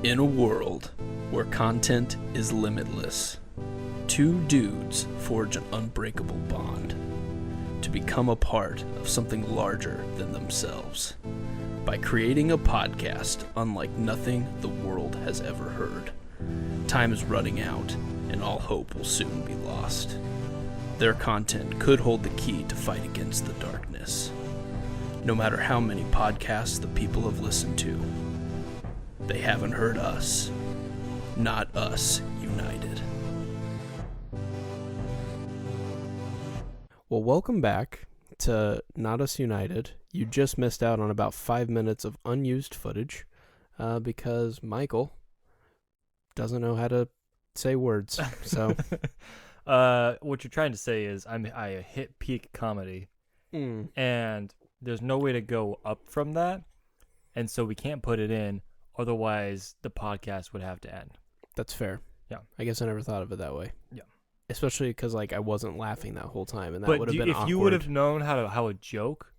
In a world where content is limitless, two dudes forge an unbreakable bond to become a part of something larger than themselves by creating a podcast unlike nothing the world has ever heard. Time is running out, and all hope will soon be lost. Their content could hold the key to fight against the darkness. No matter how many podcasts the people have listened to, they haven't heard us. Not Us United. Well, welcome back to Not Us United. You just missed out on about 5 minutes of unused footage because Michael doesn't know how to say words. So, what you're trying to say is I hit peak comedy, and there's no way to go up from that, and so we can't put it in. Otherwise, the podcast would have to end. That's fair. Yeah. I guess I never thought of it that way. Yeah. Especially because I wasn't laughing that whole time, and that would have been awkward. If you would have known how a joke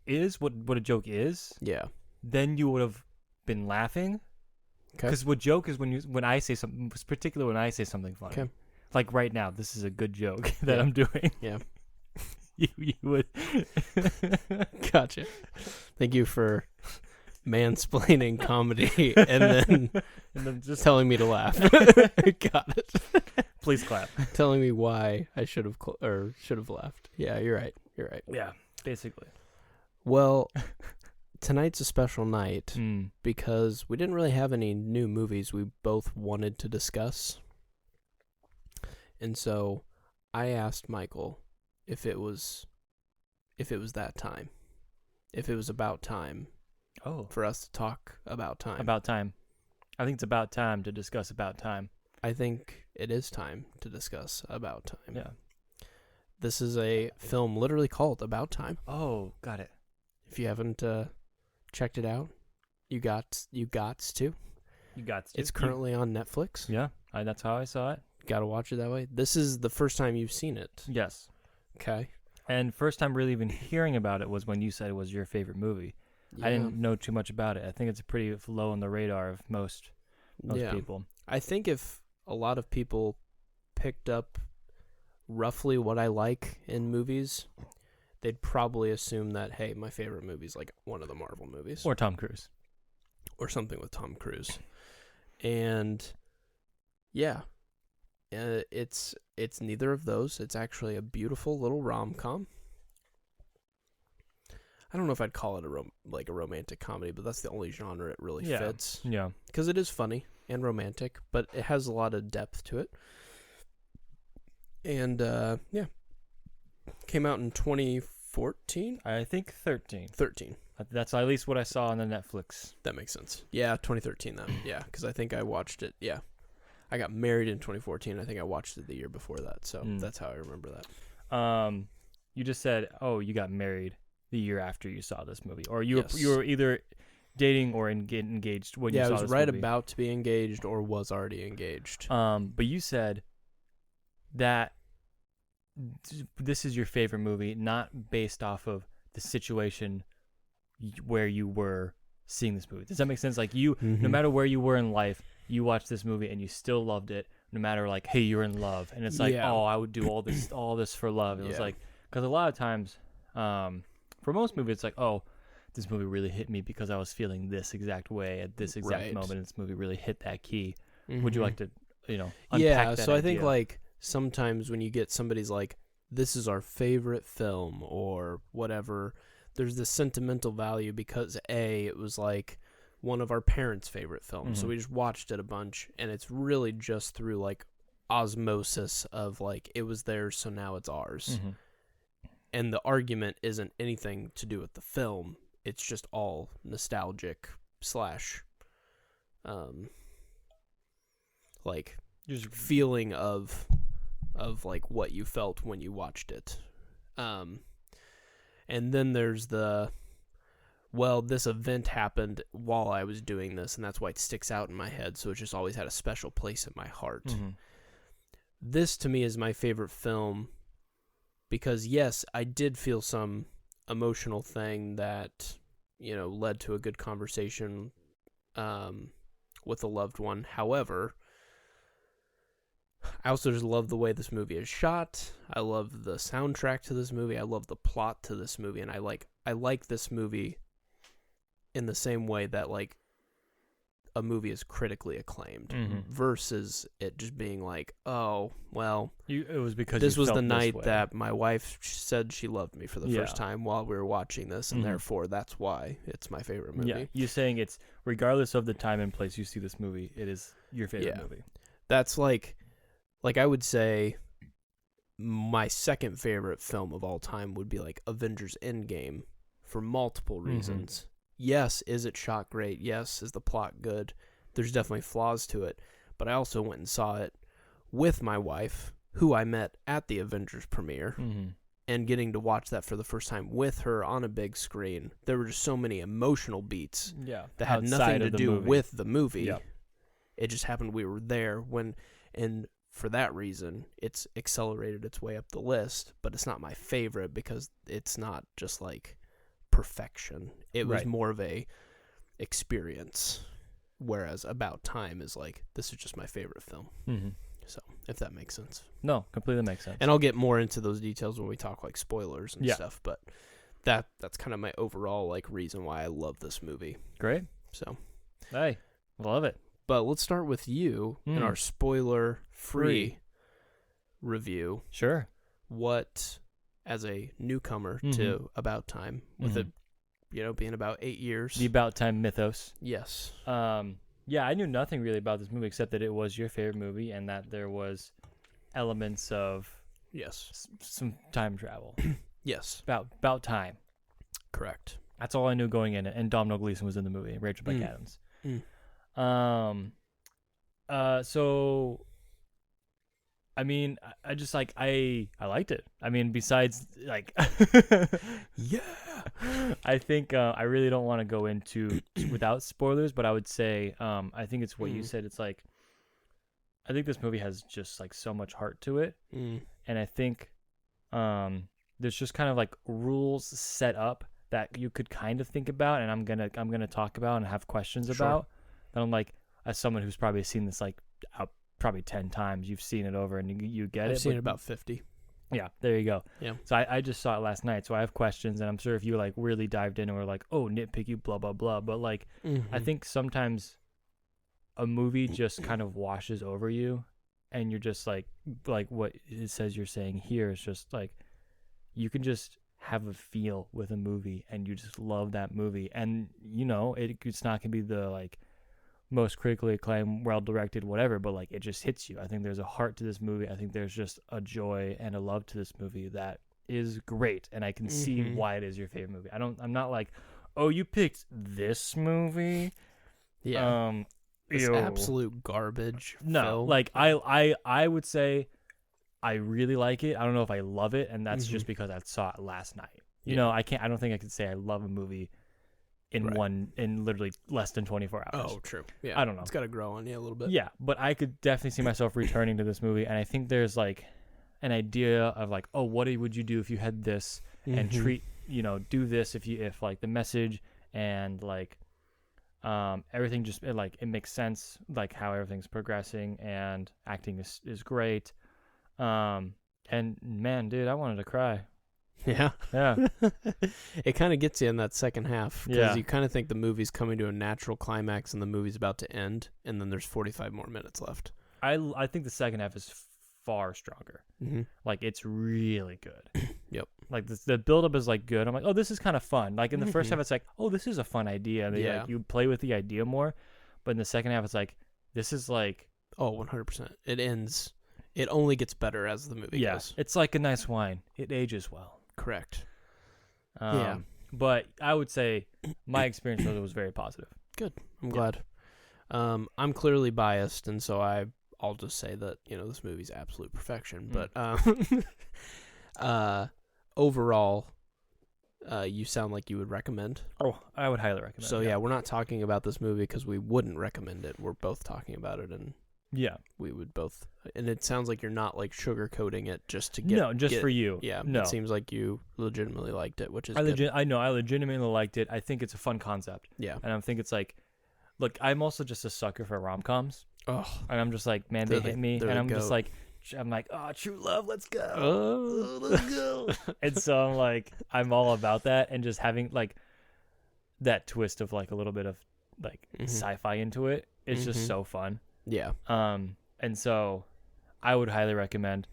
is, what a joke is, yeah, then you would have been laughing. Because what joke is when I say something, particularly when I say something funny. Okay. Like right now, this is a good joke that I'm doing. Yeah. you would. Gotcha. Thank you for mansplaining comedy and then just telling me to laugh. Got it. Please clap. Telling me why I should have laughed. Yeah, you're right. Yeah, basically. Well, tonight's a special night because we didn't really have any new movies we both wanted to discuss. And so I asked Michael if it was that time. If it was about time. Oh. For us to talk about time. About time. I think it's about time to discuss about time. I think it is time to discuss about time. Yeah. This is a film literally called About Time. Oh, got it. If you haven't checked it out, you got to. You got to. It's currently on Netflix. Yeah, that's how I saw it. Got to watch it that way. This is the first time you've seen it. Yes. Okay. And first time really even hearing about it was when you said it was your favorite movie. Yeah. I didn't know too much about it. I think it's pretty low on the radar of most people. I think if a lot of people picked up roughly what I like in movies, they'd probably assume that, hey, my favorite movie is like one of the Marvel movies. Or Tom Cruise. Or something with Tom Cruise. And yeah, it's neither of those. It's actually a beautiful little rom-com. I don't know if I'd call it a romantic comedy, but that's the only genre it really fits. Yeah. Because it is funny and romantic, but it has a lot of depth to it. And, came out in 2014? I think 13. 13. That's at least what I saw on the Netflix. That makes sense. Yeah, 2013 then. Yeah, because I think I watched it. Yeah. I got married in 2014. I think I watched it the year before that, so that's how I remember that. You just said, you got married the year after you saw this movie, or you were either dating or engaged when you saw this movie. Yeah, I was right about to be engaged or was already engaged. But you said that this is your favorite movie, not based off of the situation where you were seeing this movie. Does that make sense? Like no matter where you were in life, you watched this movie and you still loved it, no matter like, hey, you're in love, and it's like, I would do all this for love. It was like, because a lot of times, for most movies, it's like, this movie really hit me because I was feeling this exact way at this exact moment, and this movie really hit that key. Would you like to, unpack that so I think idea? like sometimes when you get somebody's like, this is our favorite film or whatever, there's this sentimental value because it was like one of our parents' favorite films, so we just watched it a bunch, and it's really just through like osmosis of like, it was theirs, so now it's ours. And the argument isn't anything to do with the film. It's just all nostalgic / like just feeling of like what you felt when you watched it. And then there's this event happened while I was doing this, and that's why it sticks out in my head, so it just always had a special place in my heart. This, to me, is my favorite film because, yes, I did feel some emotional thing that, led to a good conversation with a loved one. However, I also just love the way this movie is shot. I love the soundtrack to this movie. I love the plot to this movie, and I like this movie in the same way that like a movie is critically acclaimed versus it just being like, oh, well, it was because this was the night that my wife said she loved me for the first time while we were watching this, and therefore that's why it's my favorite movie. Yeah, you're saying it's regardless of the time and place you see this movie, it is your favorite movie. That's like I would say my second favorite film of all time would be like Avengers Endgame for multiple reasons. Yes, is it shot great? Yes, is the plot good? There's definitely flaws to it. But I also went and saw it with my wife, who I met at the Avengers premiere, and getting to watch that for the first time with her on a big screen. There were just so many emotional beats that had nothing to do with the movie. Yep. It just happened we were there and for that reason, it's accelerated its way up the list, but it's not my favorite because it's not just like perfection. It was more of a experience, whereas About Time is like, this is just my favorite film. So if that makes sense. No, completely makes sense. And I'll get more into those details when we talk like spoilers and stuff, but that's kind of my overall like reason why I love this movie. Great. So hey, love it. But let's start with you in our spoiler-free review. Sure. What, as a newcomer to About Time, with it, being about 8 years. The About Time mythos. Yes. Yeah, I knew nothing really about this movie except that it was your favorite movie and that there was elements of some time travel. Yes. About time. Correct. That's all I knew going in, and Domhnall Gleeson was in the movie, Rachel McAdams. So I mean, I just like I liked it. I mean, besides like I think I really don't want to go into without spoilers, but I would say I think it's what you said. It's like I think this movie has just like so much heart to it, and I think there's just kind of like rules set up that you could kind of think about, and I'm gonna talk about and have questions about. And I'm like, as someone who's probably seen this like probably 10 times, you've seen it over and you get it. I've seen it about 50. Yeah, there you go. Yeah. So I just saw it last night, so I have questions, and I'm sure if you like really dived in and were like, oh, nitpicky, blah blah blah, but like I think sometimes a movie just kind of washes over you, and you're just like what it says you're saying here is just like you can just have a feel with a movie, and you just love that movie, and it's not gonna be the like most critically acclaimed, well-directed, whatever, but like it just hits you. I think there's a heart to this movie. I think there's just a joy and a love to this movie that is great, and I can see why it is your favorite movie. I'm not like, oh, you picked this movie. Yeah. It's absolute garbage. No, film. Like I would say I really like it. I don't know if I love it, and that's just because I saw it last night. I don't think I could say I love a movie in literally less than 24 hours. Oh, true. Yeah. I don't know. It's got to grow on you a little bit. Yeah, but I could definitely see myself returning to this movie, and I think there's like an idea of like, oh, what would you do if you had this and treat, do this if like the message and like everything just it makes sense, like how everything's progressing, and acting is great. And man, dude, I wanted to cry. Yeah. Yeah. It kind of gets you in that second half because you kind of think the movie's coming to a natural climax and the movie's about to end, and then there's 45 more minutes left. I think the second half is far stronger. Like it's really good. Yep. Like the buildup is like good. I'm like, oh, this is kind of fun. Like in the first half, it's like, oh, this is a fun idea. And like you play with the idea more, but in the second half, it's like, this is like, oh, 100%. It ends. It only gets better as the movie goes. It's like a nice wine. It ages well. Correct. But I would say my experience with it was very positive. Good. I'm glad. I'm clearly biased, and so I'll just say that this movie's absolute perfection. But overall, you sound like you would recommend. Oh, I would highly recommend. So we're not talking about this movie because we wouldn't recommend it. We're both talking about it, and we would both. And it sounds like you're not like sugarcoating it just to get for you. Yeah, no. It seems like you legitimately liked it, which is good. I legitimately liked it. I think it's a fun concept. Yeah, and I think it's like look, I'm also just a sucker for rom-coms. Oh, and I'm just like, man, they hit me, and I'm just like, oh, true love, let's go. Oh, let's go. And so I'm like, I'm all about that, and just having like that twist of like a little bit of like sci-fi into it is just so fun. Yeah. And so I would highly recommend.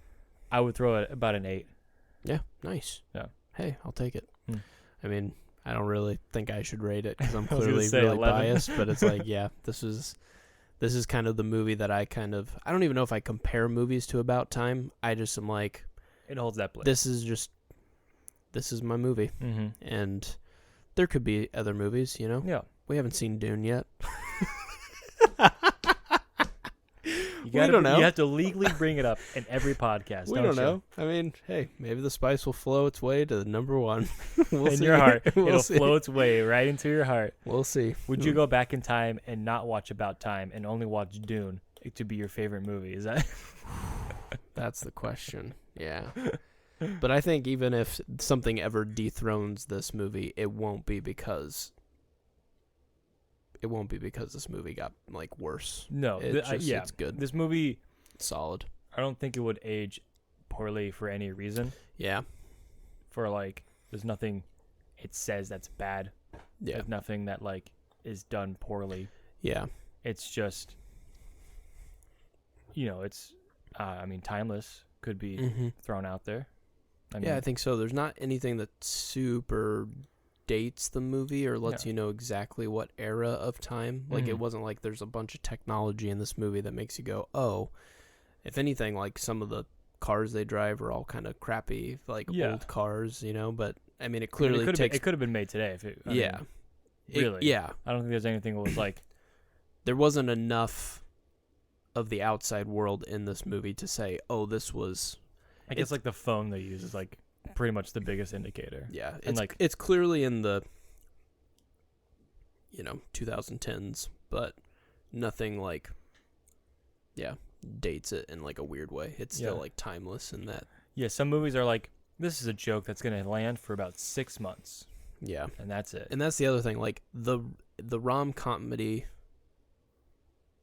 I would throw it about an 8. Yeah, nice. Yeah. Hey, I'll take it. I mean, I don't really think I should rate it because I'm I was clearly gonna say really 11. biased, but it's like, yeah, this is kind of the movie that I don't even know if I compare movies to About Time. I just am like, it holds that place. This is my movie. And there could be other movies, you know? Yeah. We haven't seen Dune yet. We don't know. You have to legally bring it up in every podcast. We don't know. I mean, hey, maybe the spice will flow its way to the number 1. We'll in see. Your heart. It'll flow its way right into your heart. We'll see. Would you go back in time and not watch About Time and only watch Dune to be your favorite movie? Is that? That's the question. Yeah. But I think even if something ever dethrones this movie, it won't be because this movie got like worse. No, it's good. This movie, solid. I don't think it would age poorly for any reason. Yeah. For like, there's nothing it says that's bad. Yeah. There's nothing that like is done poorly. Yeah. It's just, it's, timeless could be thrown out there. I think so. There's not anything that super dates the movie or lets you know exactly what era of time. Like, it wasn't like there's a bunch of technology in this movie that makes you go, oh. If anything, like, some of the cars they drive are all kind of crappy, like old cars, but I mean, it clearly it could have been made today. Really? Yeah. I don't think there's anything that was like. There wasn't enough of the outside world in this movie to say, oh, this was. I guess like the phone they use is like pretty much the biggest indicator. Yeah, it's clearly in the 2010s, but nothing like dates it in like a weird way. It's still like timeless in that. Yeah, some movies are like, this is a joke that's gonna land for about 6 months. Yeah, and that's it. And that's the other thing, like the rom-comedy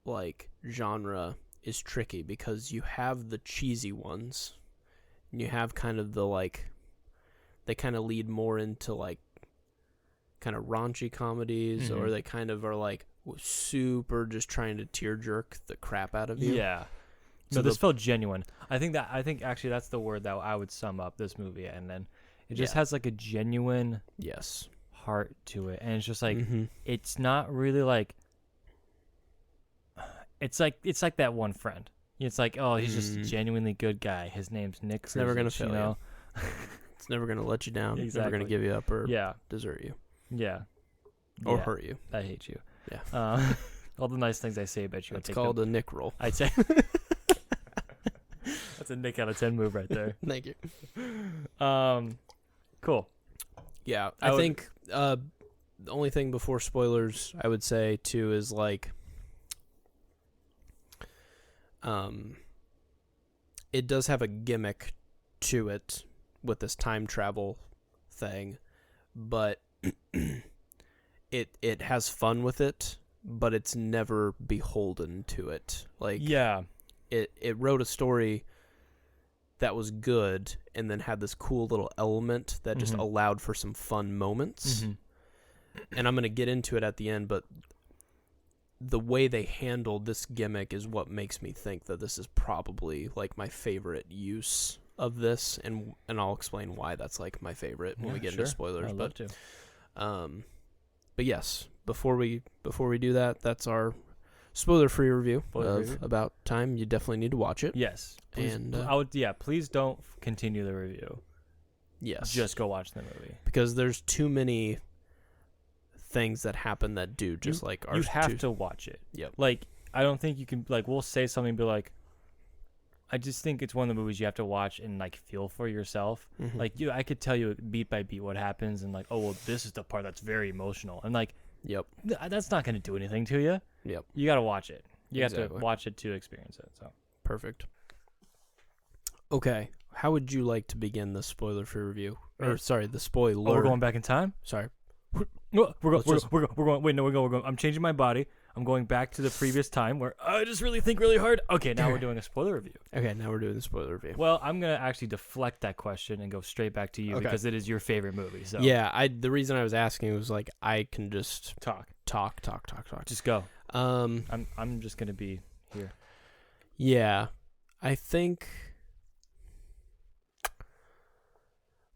like genre is tricky because you have the cheesy ones. And you have kind of the like, they kind of lead more into like kind of raunchy comedies, or they kind of are like super just trying to tear jerk the crap out of you. Yeah. So this felt genuine. I think actually that's the word that I would sum up this movie, and then it just has like a genuine heart to it, and it's just like it's not really like it's like that one friend. It's like, oh, he's just a genuinely good guy. His name's Nick. It's never gonna fail you. It's never gonna let you down. Exactly. It's never gonna give you up or desert you. Yeah. Or hurt you. I hate you. Yeah. All the nice things I say about you. It's called a Nick roll. I'd say. That's a Nick out of 10 move right there. Thank you. Cool. Yeah, I think the only thing before spoilers I would say too is like, it does have a gimmick to it with this time travel thing, but it has fun with it, but it's never beholden to it. Like, it wrote a story that was good and then had this cool little element that just allowed for some fun moments. And I'm going to get into it at the end, but the way they handled this gimmick is what makes me think that this is probably like my favorite use of this, and I'll explain why that's like my favorite when we get into spoilers. I'd love to. But yes, before we do that, that's our spoiler-free review of About Time. You definitely need to watch it. Yes, please, and please don't continue the review. Yes, just go watch the movie because there's too many things that happen that do just like you have to watch it. Yep. Like, I don't think you can, like, we'll say something and be like, I just think it's one of the movies you have to watch and like feel for yourself. Like, I could tell you beat by beat what happens and like, oh well, this is the part that's very emotional, and like, that's not going to do anything to you. You got to watch it. You have to watch it to experience it. So perfect. Okay, how would you like to begin the spoiler-free review? Or sorry, the spoiler. Oh, we're going back in time. Sorry. No, we're going. Wait, no, we're going. I'm changing my body. I'm going back to the previous time where I just really think really hard. Okay, now we're doing a spoiler review. Okay, now we're doing the spoiler review. Well, I'm going to actually deflect that question and go straight back to you because it is your favorite movie. So yeah, the reason I was asking was like I can just talk. Just go. I'm just going to be here. Yeah. I think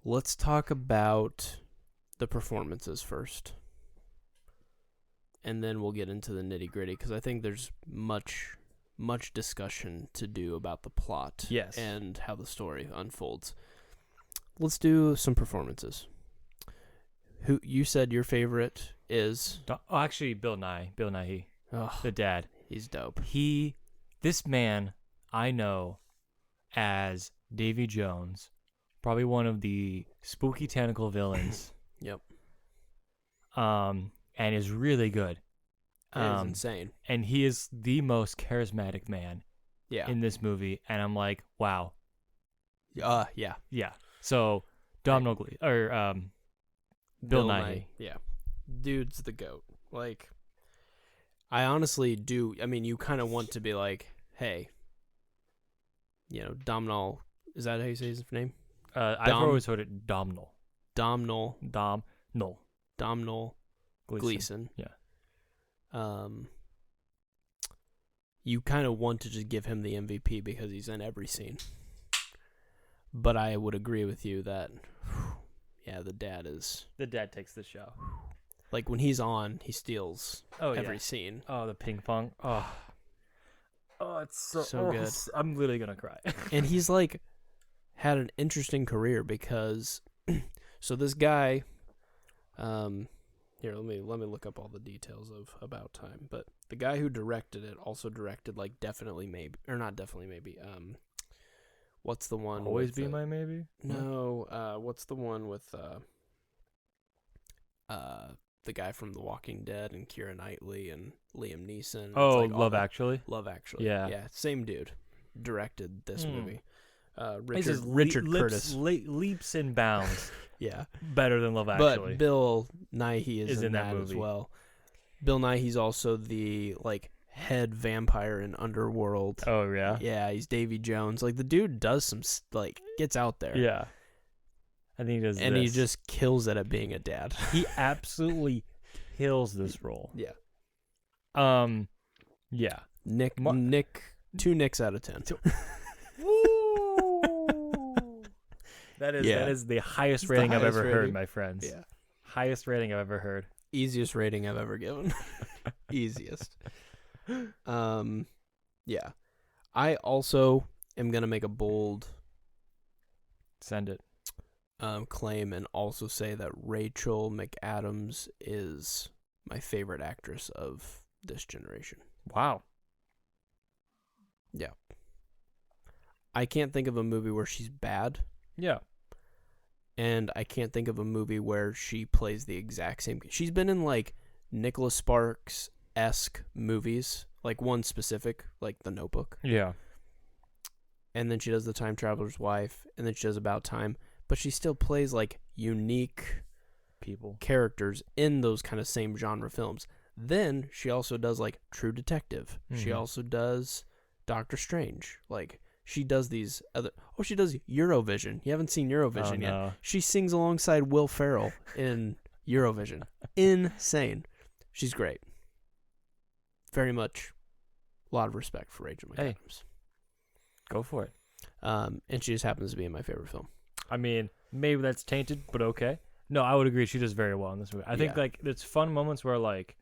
let's talk about the performances first. And then we'll get into the nitty-gritty because I think there's much discussion to do about the plot and how the story unfolds. Let's do some performances. Who you said your favorite is? Actually, Bill Nighy, the dad. He's dope. This man I know as Davy Jones, probably one of the spooky tentacle villains. Yep. And is really good. It is insane. And he is the most charismatic man in this movie. And I'm like, wow. Yeah. Yeah. So, Bill Nighy. Yeah. Dude's the GOAT. Like, I honestly do. I mean, you kind of want to be like, hey, Domhnall. Is that how you say his name? I've always heard it Domhnall. Domhnall Gleeson. Yeah. You kind of want to just give him the MVP because he's in every scene. But I would agree with you that, the dad takes the show. Like when he's on, he steals every scene. Oh, the ping pong. Oh, it's so good. I'm literally gonna cry. And he's like had an interesting career because, so this guy, here, let me look up all the details of About Time. But the guy who directed it also directed like Definitely Maybe, or not Definitely Maybe. What's the one? Always Be My Maybe? No. What's the one with the guy from The Walking Dead and Keira Knightley and Liam Neeson? Oh, like Love Actually. Love Actually. Yeah. Same dude directed this movie. Richard Curtis. Leaps and bounds. Yeah. Better than Love Actually. But Bill Nighy is in that movie as well. Bill Nighy's also the head vampire in Underworld. Oh yeah. Yeah, he's Davy Jones. Like the dude does some gets out there. Yeah. I think he does. And he just kills it at being a dad. He absolutely kills this role. Yeah. Yeah. Nick 2 Nicks out of 10. That is the highest rating I've ever heard, my friends. Yeah. Highest rating I've ever heard. Easiest rating I've ever given. Easiest. Yeah. I also am going to make a bold claim and also say that Rachel McAdams is my favorite actress of this generation. Wow. Yeah. I can't think of a movie where she's bad. Yeah. And I can't think of a movie where she plays the exact same. She's been in like Nicholas Sparks-esque movies, like one specific, like The Notebook. Yeah. And then she does The Time Traveler's Wife, and then she does About Time, but she still plays like unique characters in those kind of same genre films. Then she also does like True Detective. Mm-hmm. She also does Doctor Strange. Like she does these other. Oh, she does Eurovision. You haven't seen Eurovision yet. No. She sings alongside Will Ferrell in Eurovision. Insane. She's great. Very much. A lot of respect for Rachel McAdams. Hey, go for it. And she just happens to be in my favorite film. I mean, maybe that's tainted, but okay. No, I would agree. She does very well in this movie. I think like there's fun moments where like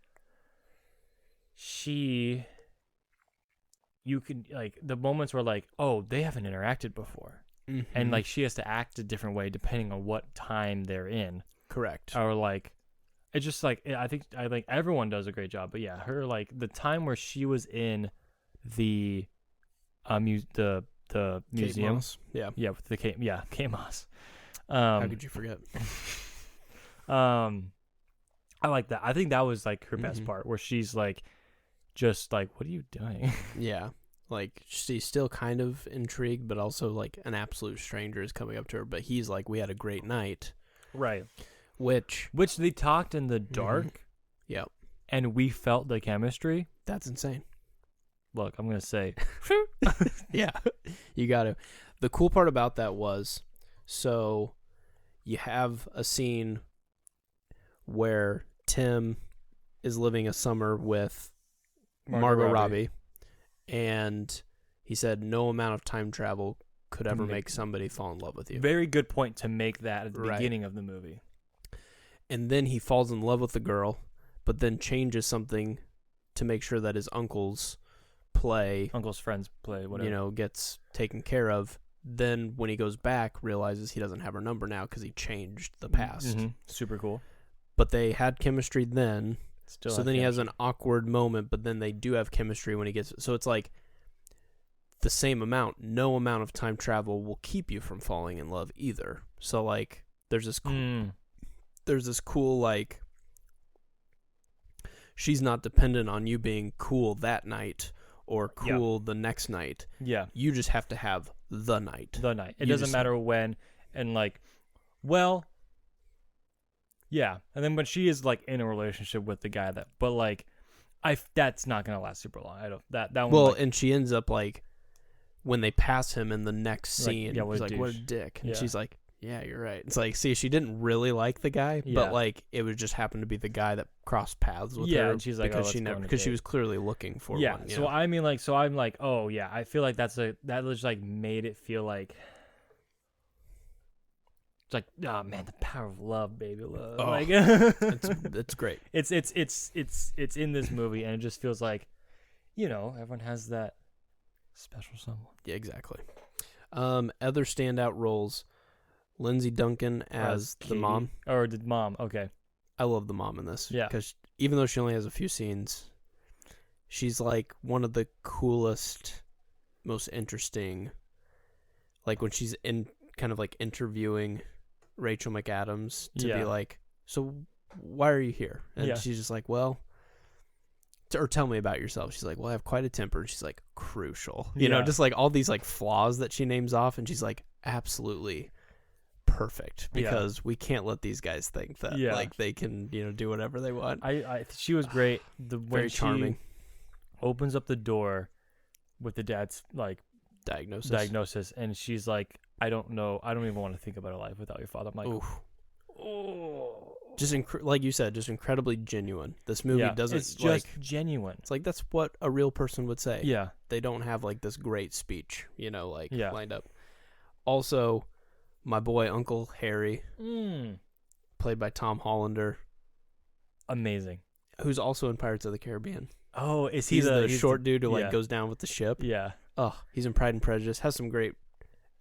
you can like the moments where like, oh, they haven't interacted before. Mm-hmm. And like she has to act a different way depending on what time they're in. Correct. Or like it's just like I think everyone does a great job, but yeah, her like the time where she was in the museum. Yeah. Yeah, with the Kate Moss. How could you forget? I like that. I think that was like her best part where she's like just like, what are you doing? Yeah. Like she's still kind of intrigued, but also like an absolute stranger is coming up to her, but he's like, we had a great night. Right. Which they talked in the dark. Yep. and we felt the chemistry. That's insane. Look, I'm going to say. Yeah, you got to. The cool part about that was, so you have a scene where Tim is living a summer with Margot Robbie, and he said no amount of time travel could ever make somebody fall in love with you. Very good point to make that at the beginning of the movie. And then he falls in love with the girl, but then changes something to make sure that his uncle's friend's play, whatever, gets taken care of. Then when he goes back, realizes he doesn't have her number now because he changed the past. Mm-hmm. Super cool. But they had chemistry then. So then he has an awkward moment, but then they do have chemistry when he gets... So it's like the same amount. No amount of time travel will keep you from falling in love either. So like there's this cool like... She's not dependent on you being cool that night or cool the next night. Yeah. You just have to have the night. The night. It doesn't matter when. And like, well, yeah. And then when she is like in a relationship with the guy but like, that's not going to last super long. That one. Well, and she ends up like, when they pass him in the next scene, he's like, what a dick. And she's like, yeah, you're right. It's like, see, she didn't really like the guy, but like it would just happen to be the guy that crossed paths with her. And she's like, because she was clearly looking for one. Yeah. So I mean, like, so I'm like, oh yeah, I feel like that just like made it feel like it's like, oh man, the power of love, baby, love. Oh, like, it's great. It's in this movie, and it just feels like, everyone has that special someone. Yeah, exactly. Other standout roles. Lindsey Duncan as the mom. Or the mom, okay. I love the mom in this. Yeah. Because even though she only has a few scenes, she's like one of the coolest, most interesting, like when she's in kind of like interviewing Rachel McAdams to be like, so why are you here? And she's just like, well, or tell me about yourself. She's like, well, I have quite a temper. And she's like, crucial. You know, just like all these like flaws that she names off. And she's like, absolutely perfect, because we can't let these guys think that like they can do whatever they want. She was great. Very charming. Opens up the door with the dad's like diagnosis, and she's like, I don't know, I don't even want to think about a life without your father. I'm like, just like you said, just incredibly genuine. This movie doesn't. It's just like, genuine. It's like that's what a real person would say. Yeah, they don't have like this great speech, lined up. Also, my boy Uncle Harry, played by Tom Hollander, amazing. Who's also in Pirates of the Caribbean. Oh, is he he's the short dude who like goes down with the ship? Yeah. Oh, he's in Pride and Prejudice. Has some great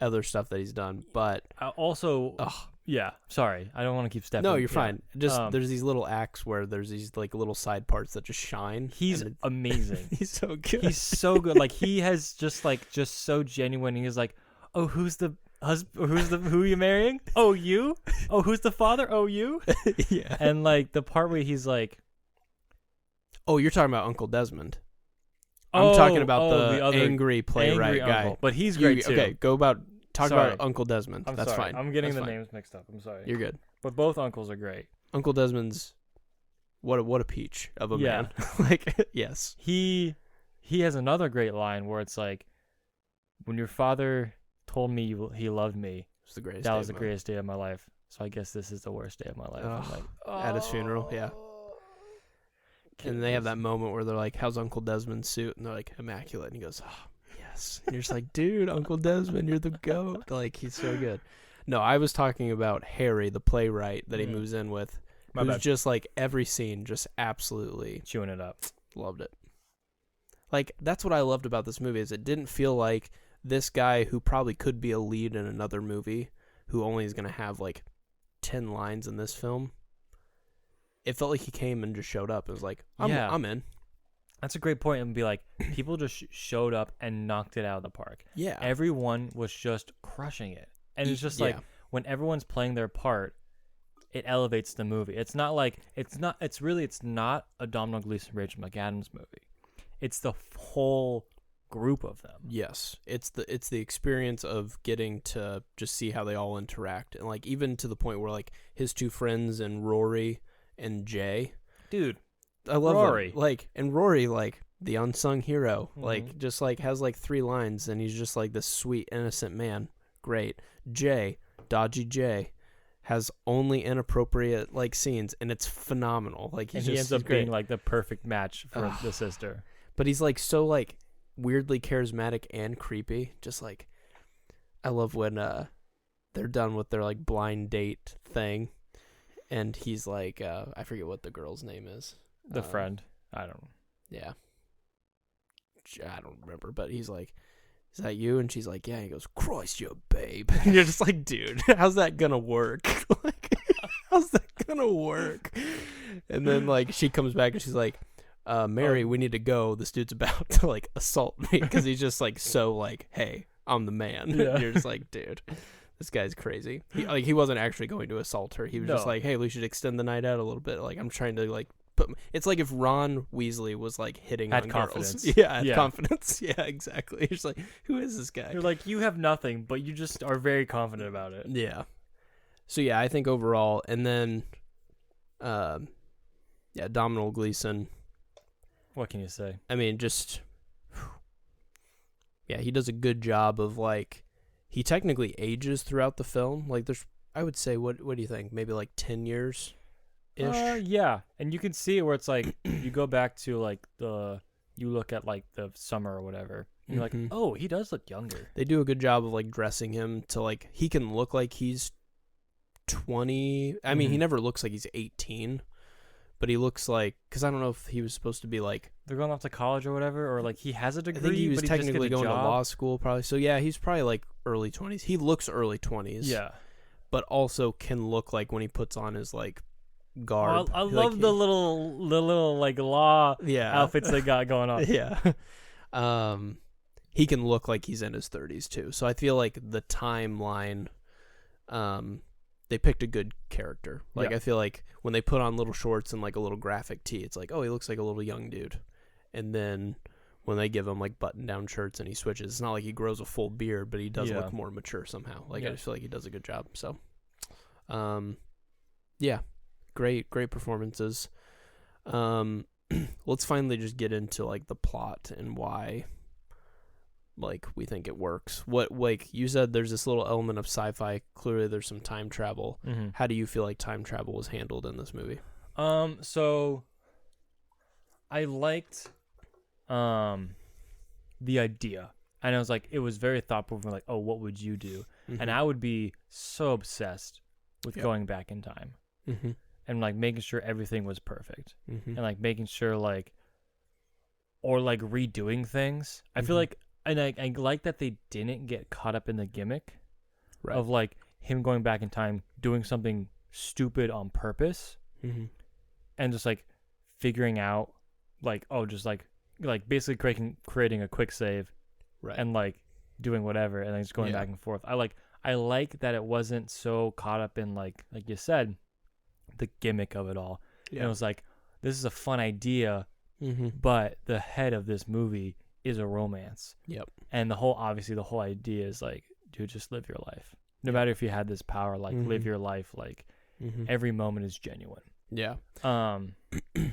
other stuff that he's done, but also, yeah. Sorry, I don't want to keep stepping. No, you're fine. Just there's these little acts where there's these like little side parts that just shine. He's amazing. He's so good. He's so good. Like he has just so genuine. He's like, oh, who's the who are you marrying? Oh, you? Oh, who's the father? Oh, you? Yeah. And like the part where he's like, oh, you're talking about Uncle Desmond. I'm talking about the other angry playwright guy. Uncle. But he's great too. Okay, talk about Uncle Desmond. That's sorry. fine. I'm getting names mixed up. I'm sorry. You're good. But both uncles are great. Uncle Desmond's what a peach of a man. Like, yes. He has another great line where it's like, when your father told me he loved me, it's the greatest. That was the greatest day of my life. So I guess this is the worst day of my life. I'm like, at his funeral, yeah. And they have that moment where they're like, how's Uncle Desmond's suit? And they're like, immaculate. And he goes, oh, yes. And you're just like, dude, Uncle Desmond, you're the GOAT. Like, he's so good. No, I was talking about Harry, the playwright that he moves in with, who's just like every scene, just absolutely chewing it up. Loved it. Like, that's what I loved about this movie, is it didn't feel like this guy who probably could be a lead in another movie, who only is going to have like 10 lines in this film. It felt like he came and just showed up and was like, I'm in. That's a great point. And be like, people just showed up and knocked it out of the park. Yeah. Everyone was just crushing it. And it's just like, when everyone's playing their part, it elevates the movie. It's not a Domhnall Gleeson, Rachel McAdams movie. It's the whole group of them. Yes. It's the experience of getting to just see how they all interact. And like, even to the point where like his two friends and Rory and Jay, dude, I love Rory. him. Like, and Rory, like, the unsung hero, Mm-hmm. like, just, like, has, like, 3 lines, and he's just, like, this sweet, innocent man. Great. Jay, Dodgy Jay, has only inappropriate, like, scenes, and it's phenomenal. Like, he ends up being, like, the perfect match for the sister. But he's, like, so, like, weirdly charismatic and creepy. Just, like, I love when they're done with their, like, blind date thing, and he's, like, I forget what the girl's name is. The friend. I don't know. Yeah. I don't remember, but he's like, is that you? And she's like, yeah. He goes, Christ, you babe. And you're just like, dude, how's that gonna work? Like, how's that gonna work? And then, like, she comes back and she's like, Mary, we need to go. This dude's about to, like, assault me, because he's just, like, so, like, hey, I'm the man. Yeah. You're just like, dude, this guy's crazy. He wasn't actually going to assault her. He was just like, hey, we should extend the night out a little bit. Like, I'm trying to, like, it's like if Ron Weasley was, like, hitting on confidence. Girls. Yeah, had confidence. Yeah, exactly. You're just like, who is this guy? You're like, you have nothing, but you just are very confident about it. Yeah. So, yeah, I think overall, and then, Domhnall Gleeson. What can you say? I mean, just, yeah, he does a good job of, like, he technically ages throughout the film. Like, there's, I would say, what do you think? Maybe, like, 10 years? Yeah, and you can see it where it's like you go back to, like, you look at, like, the summer or whatever, and you're like, oh, he does look younger. They do a good job of, like, dressing him to, like, he can look like he's 20. I mean, he never looks like he's 18, but he looks like, because I don't know if he was supposed to be, like, they're going off to college or whatever, or, like, he has a degree. I think he was but technically he just going to law school, probably. So yeah, he's probably, like, early 20s. He looks early 20s. Yeah, but also can look like when he puts on his, like, garb. I love the little like law outfits they got going on. Yeah. He can look like he's in his 30s too. So I feel like the timeline, they picked a good character. Like, I feel like when they put on little shorts and, like, a little graphic tee, it's like, oh, he looks like a little young dude. And then when they give him, like, button-down shirts and he switches, it's not like he grows a full beard, but he does look more mature somehow. Like, I just feel like he does a good job. So, yeah. Great performances. Let's finally just get into, like, the plot and why, like, we think it works. What, like, you said there's this little element of sci-fi. Clearly there's some time travel. How do you feel like time travel was handled in this movie? So I liked the idea. And I was like, it was very thoughtful. Like, oh, what would you do? And I would be so obsessed with going back in time. And, like, making sure everything was perfect. And, like, making sure, like, or, like, redoing things. I feel like, and I like that they didn't get caught up in the gimmick of, like, him going back in time, doing something stupid on purpose, and just, like, figuring out, like, oh, just, like basically creating a quick save, and, like, doing whatever, and then just going back and forth. I like that it wasn't so caught up in, like you said, the gimmick of it all. And it was like, this is a fun idea, but the head of this movie is a romance. And the whole idea is, like, dude, just live your life. No matter if you had this power, like, live your life, like, every moment is genuine.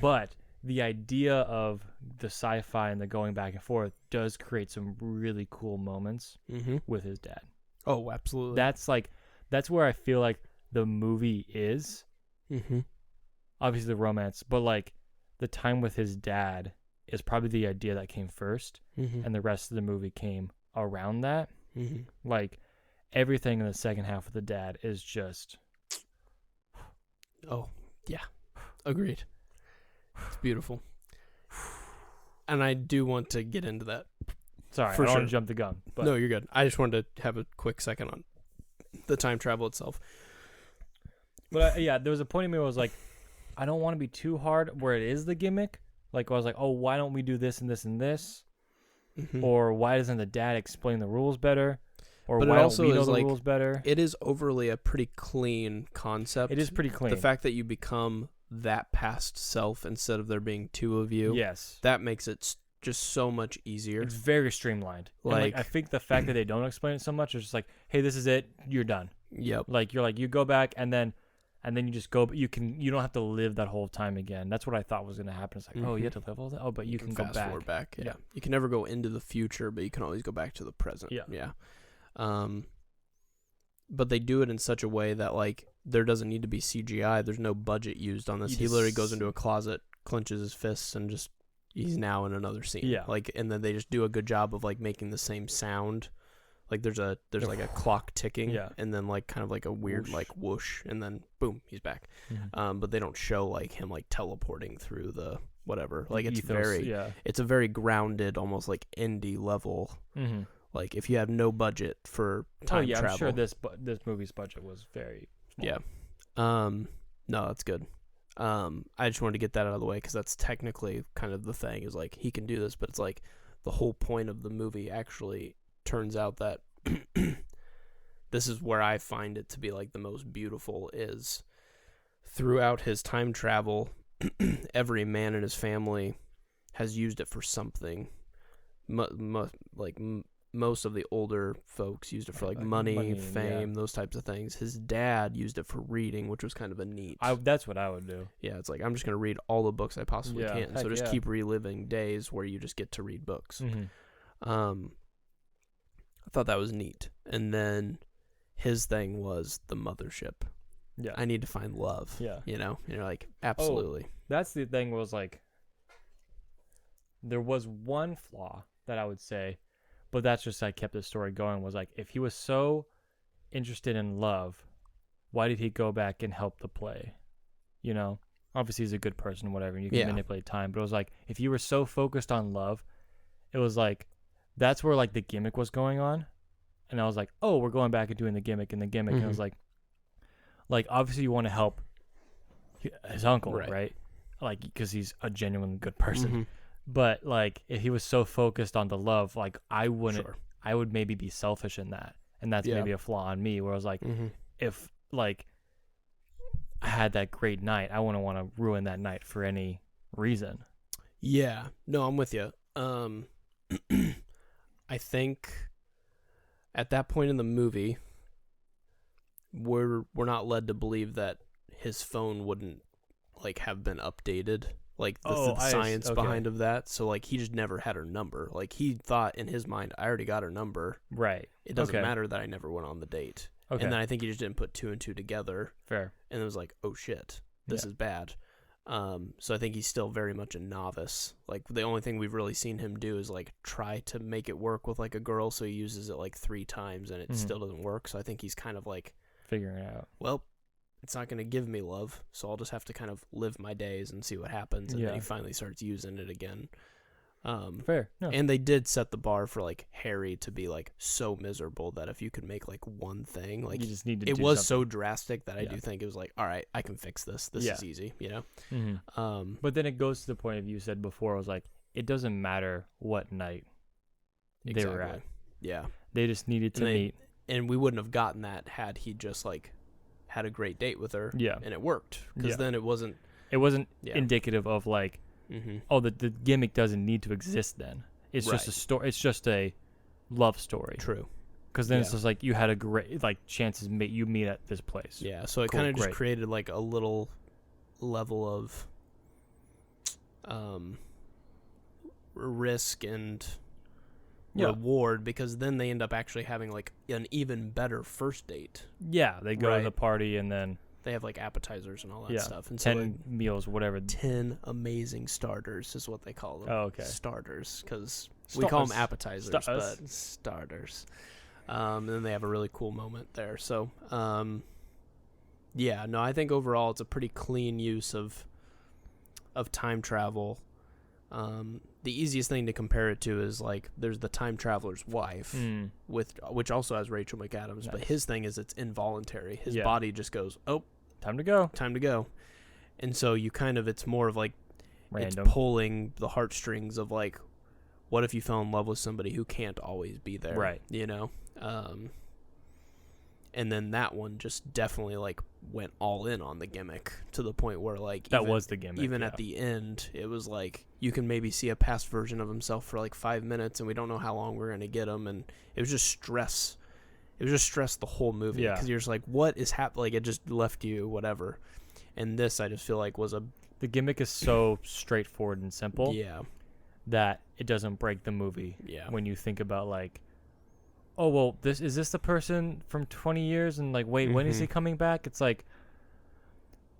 But the idea of the sci-fi and the going back and forth does create some really cool moments with his dad. Oh, absolutely. That's where I feel like the movie is. Obviously the romance, but, like, the time with his dad is probably the idea that came first, and the rest of the movie came around that. Like, everything in the second half of the dad is just, oh yeah, agreed. It's beautiful, and I do want to get into that. Sorry, I don't want to jump the gun. But. No, you're good. I just wanted to have a quick second on the time travel itself. But there was a point in me where I was like, I don't want to be too hard where it is the gimmick. Like, I was like, oh, why don't we do this and this and this? Or why doesn't the dad explain the rules better? Or why don't we know the rules better? It is overly a pretty clean concept. It is pretty clean. The fact that you become that past self instead of there being two of you. Yes. That makes it just so much easier. It's very streamlined. Like, I think the fact that they don't explain it so much is just like, hey, this is it. You're done. Yep. Like, you're like, you go back and then and then you just go. But you don't have to live that whole time again. That's what I thought was gonna happen. It's like, oh, you have to live all that. Oh, but you can go fast forward back. Yeah. You can never go into the future, but you can always go back to the present. Yeah. But they do it in such a way that like there doesn't need to be CGI. There's no budget used on this. He literally goes into a closet, clenches his fists, and just he's now in another scene. Yeah. Like, and then they just do a good job of like making the same sound. Like there's like a clock ticking, and then like kind of like a weird whoosh. Like whoosh, and then boom, he's back. Mm-hmm. But they don't show like him like teleporting through the whatever. Like it's it's a very grounded, almost like indie level. Mm-hmm. Like if you have no budget for time travel. I'm sure this movie's budget was very small. Yeah. No, that's good. I just wanted to get that out of the way because that's technically kind of the thing is like he can do this, but it's like the whole point of the movie actually turns out that this is where I find it to be like the most beautiful is throughout his time travel, every man in his family has used it for something. Most of the older folks used it for like money, fame, those types of things. His dad used it for reading, which was kind of a neat. That's what I would do. Yeah, it's like I'm just going to read all the books I possibly can. So just keep reliving days where you just get to read books. Mm-hmm. I thought that was neat. And then his thing was the mothership. Yeah. I need to find love. Yeah. You know? And you're like, absolutely. That's the thing was like, there was one flaw that I would say, but that's just I kept the story going, was like, if he was so interested in love, why did he go back and help the play? You know? Obviously he's a good person, whatever, and you can manipulate time, but it was like, if you were so focused on love, it was like, that's where like the gimmick was going on, and I was like, oh, we're going back and doing the gimmick, and I was like obviously you want to help his uncle, right? Like because he's a genuine good person, but like if he was so focused on the love, like I wouldn't, I would maybe be selfish in that, and that's maybe a flaw on me, where I was like, if like I had that great night, I wouldn't want to ruin that night for any reason. Yeah, no, I'm with you. I think at that point in the movie, we're not led to believe that his phone wouldn't like have been updated, like the science behind of that. So like he just never had her number. Like he thought in his mind, I already got her number. Right. It doesn't matter that I never went on the date. Okay. And then I think he just didn't put two and two together. Fair. And it was like, oh shit, this is bad. So I think he's still very much a novice. Like the only thing we've really seen him do is like try to make it work with like a girl. So he uses it like 3 times and it still doesn't work. So I think he's kind of like figuring it out. Well, it's not going to give me love. So I'll just have to kind of live my days and see what happens. And then he finally starts using it again. Fair. No. And they did set the bar for like Harry to be like so miserable that if you could make like one thing, like you just need to it was something so drastic that I do think it was like, all right, I can fix this. This is easy, you know? Mm-hmm. But then it goes to the point of you said before, I was like, it doesn't matter what night they were at. Yeah. They just needed to meet. And we wouldn't have gotten that had he just like had a great date with her. Yeah. And it worked. Because then it wasn't indicative of like, oh, the gimmick doesn't need to exist then. It's just a story. It's just a love story. True. Because then it's just like you had a great like chances you meet at this place. Yeah. So it kind of just created like a little level of risk and reward, because then they end up actually having like an even better first date. Yeah. They go to the party and then they have like appetizers and all that stuff. And 10 so like, meals, whatever. 10 amazing starters is what they call them. Oh, okay. Starters, because we call them appetizers, but starters. And then they have a really cool moment there. So, I think overall it's a pretty clean use of time travel. The easiest thing to compare it to is like there's the time traveler's wife, which also has Rachel McAdams, but his thing is it's involuntary. His body just goes, oh, time to go. And so you kind of, it's more of like random. It's pulling the heartstrings of like, what if you fell in love with somebody who can't always be there? Right. You know? And then that one just definitely like went all in on the gimmick to the point where like that was the gimmick. Even at the end, it was like you can maybe see a past version of himself for like 5 minutes, and we don't know how long we're gonna get him, and it was just stress. it was just stress the whole movie because you're just like, what is happening? Like, it just left you whatever. And this, I just feel like the gimmick is so straightforward and simple. Yeah. That it doesn't break the movie. Yeah. When you think about like, oh well, this the person from 20 years and like, wait, when is he coming back? It's like,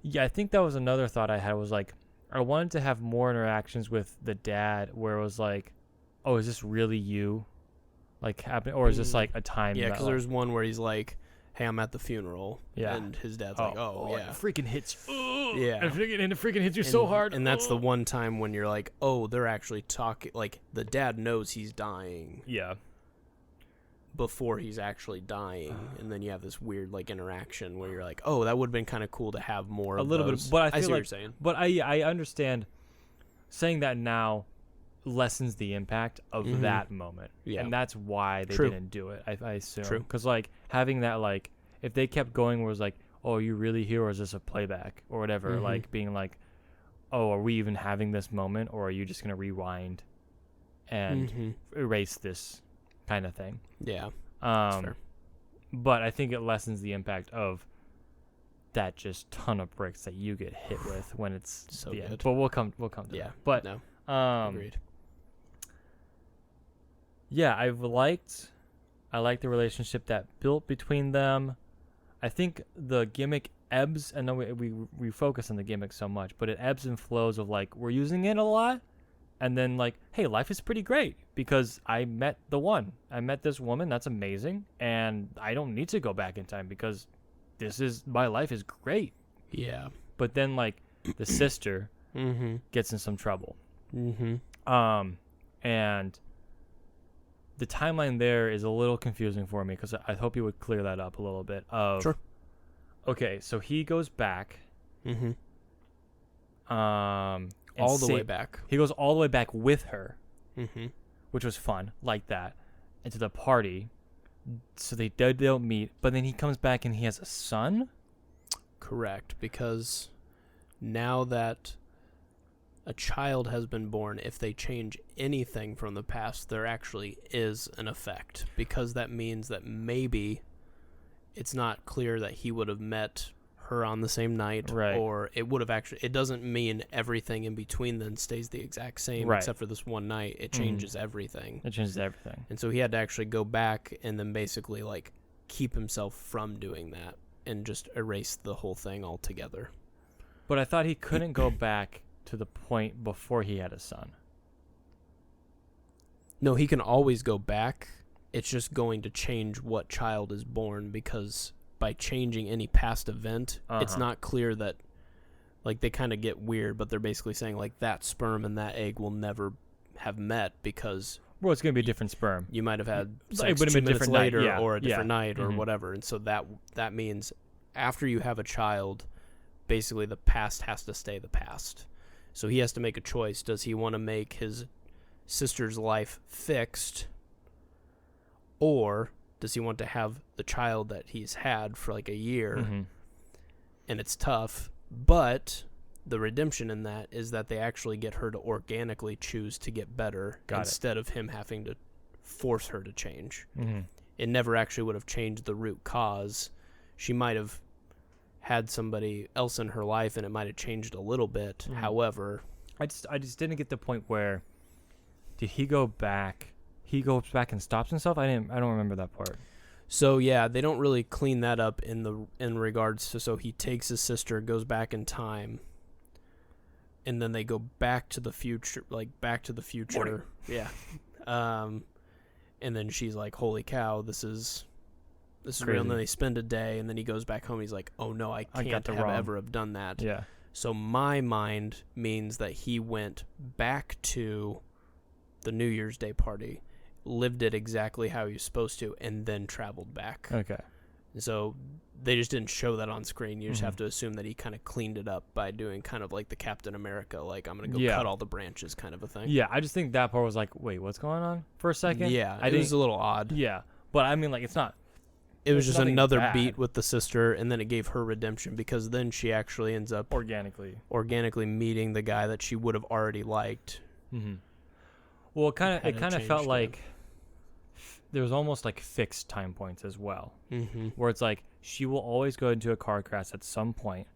yeah, I think that was another thought I had was like, I wanted to have more interactions with the dad where it was like, oh, is this really you? Like happening, or is this like a time? Yeah, because there's one where he's like, "Hey, I'm at the funeral," and his dad's like, "Oh yeah, it freaking hits you." Yeah, and it freaking hits you so hard. And that's the one time when you're like, "Oh, they're actually talking." Like the dad knows he's dying. Yeah. Before he's actually dying, and then you have this weird like interaction where you're like, "Oh, that would have been kind of cool to have more." A little bit, but I see what you're saying. But I understand saying that now lessens the impact of that moment. Yeah. And that's why they didn't do it, I assume. True. Because, like, having that, like, if they kept going where it was like, oh, are you really here or is this a playback or whatever, like, being like, oh, are we even having this moment or are you just going to rewind and erase this kind of thing? Yeah. That's fair. But I think it lessens the impact of that just ton of bricks that you get hit with when it's so the good. end. But we'll come to that. But no. Agreed. Yeah, I liked the relationship that built between them. I think the gimmick ebbs, and then we focus on the gimmick so much, but it ebbs and flows of like we're using it a lot, and then like, hey, life is pretty great because I met this woman that's amazing, and I don't need to go back in time because my life is great. Yeah. But then like the sister gets in some trouble. And the timeline there is a little confusing for me because I hope you would clear that up a little bit. Sure. Okay, so he goes back. All the way back. He goes all the way back with her, which was fun, like that, into the party. So they don't meet, but then he comes back and he has a son? Correct, because now that a child has been born, if they change anything from the past, there actually is an effect, because that means that maybe it's not clear that he would have met her on the same night, right, or it would have actually, it doesn't mean everything in between then stays the exact same, right, except for this one night. It changes everything. It changes everything. And so he had to actually go back and then basically like keep himself from doing that and just erase the whole thing altogether. But I thought he couldn't go back to the point before he had a son. No, he can always go back. It's just going to change what child is born, because by changing any past event, it's not clear that, like, they kind of get weird, but they're basically saying like that sperm and that egg will never have met because, well, it's going to be a different sperm. You might have had sex 2 minutes later or a different night or whatever. And so that means after you have a child, basically the past has to stay the past. So he has to make a choice. Does he want to make his sister's life fixed, or does he want to have the child that he's had for like a year? And it's tough, but the redemption in that is that they actually get her to organically choose to get better instead of him having to force her to change. It never actually would have changed the root cause. She might have had somebody else in her life and it might have changed a little bit. However, I just didn't get the point where did he go back? He goes back and stops himself? I don't remember that part. So yeah, they don't really clean that up in regards to, so he takes his sister, goes back in time, and then they go back to the future, like back to the future. Morning. Yeah. And then she's like, holy cow, this is real. And then they spend a day, and then he goes back home. He's like, oh no, I can't ever have done that. Yeah. So my mind means that he went back to the New Year's Day party, lived it exactly how he was supposed to, and then traveled back. Okay. So they just didn't show that on screen. You just have to assume that he kind of cleaned it up by doing kind of like the Captain America, like I'm going to go cut all the branches kind of a thing. Yeah, I just think that part was like, wait, what's going on for a second? Yeah, it was a little odd. Yeah, but I mean, like, it's not. It was just another beat with the sister, and then it gave her redemption, because then she actually ends up organically meeting the guy that she would have already liked. Well, it kind of felt like there's almost like fixed time points as well, mm-hmm. where it's like she will always go into a car crash at some point,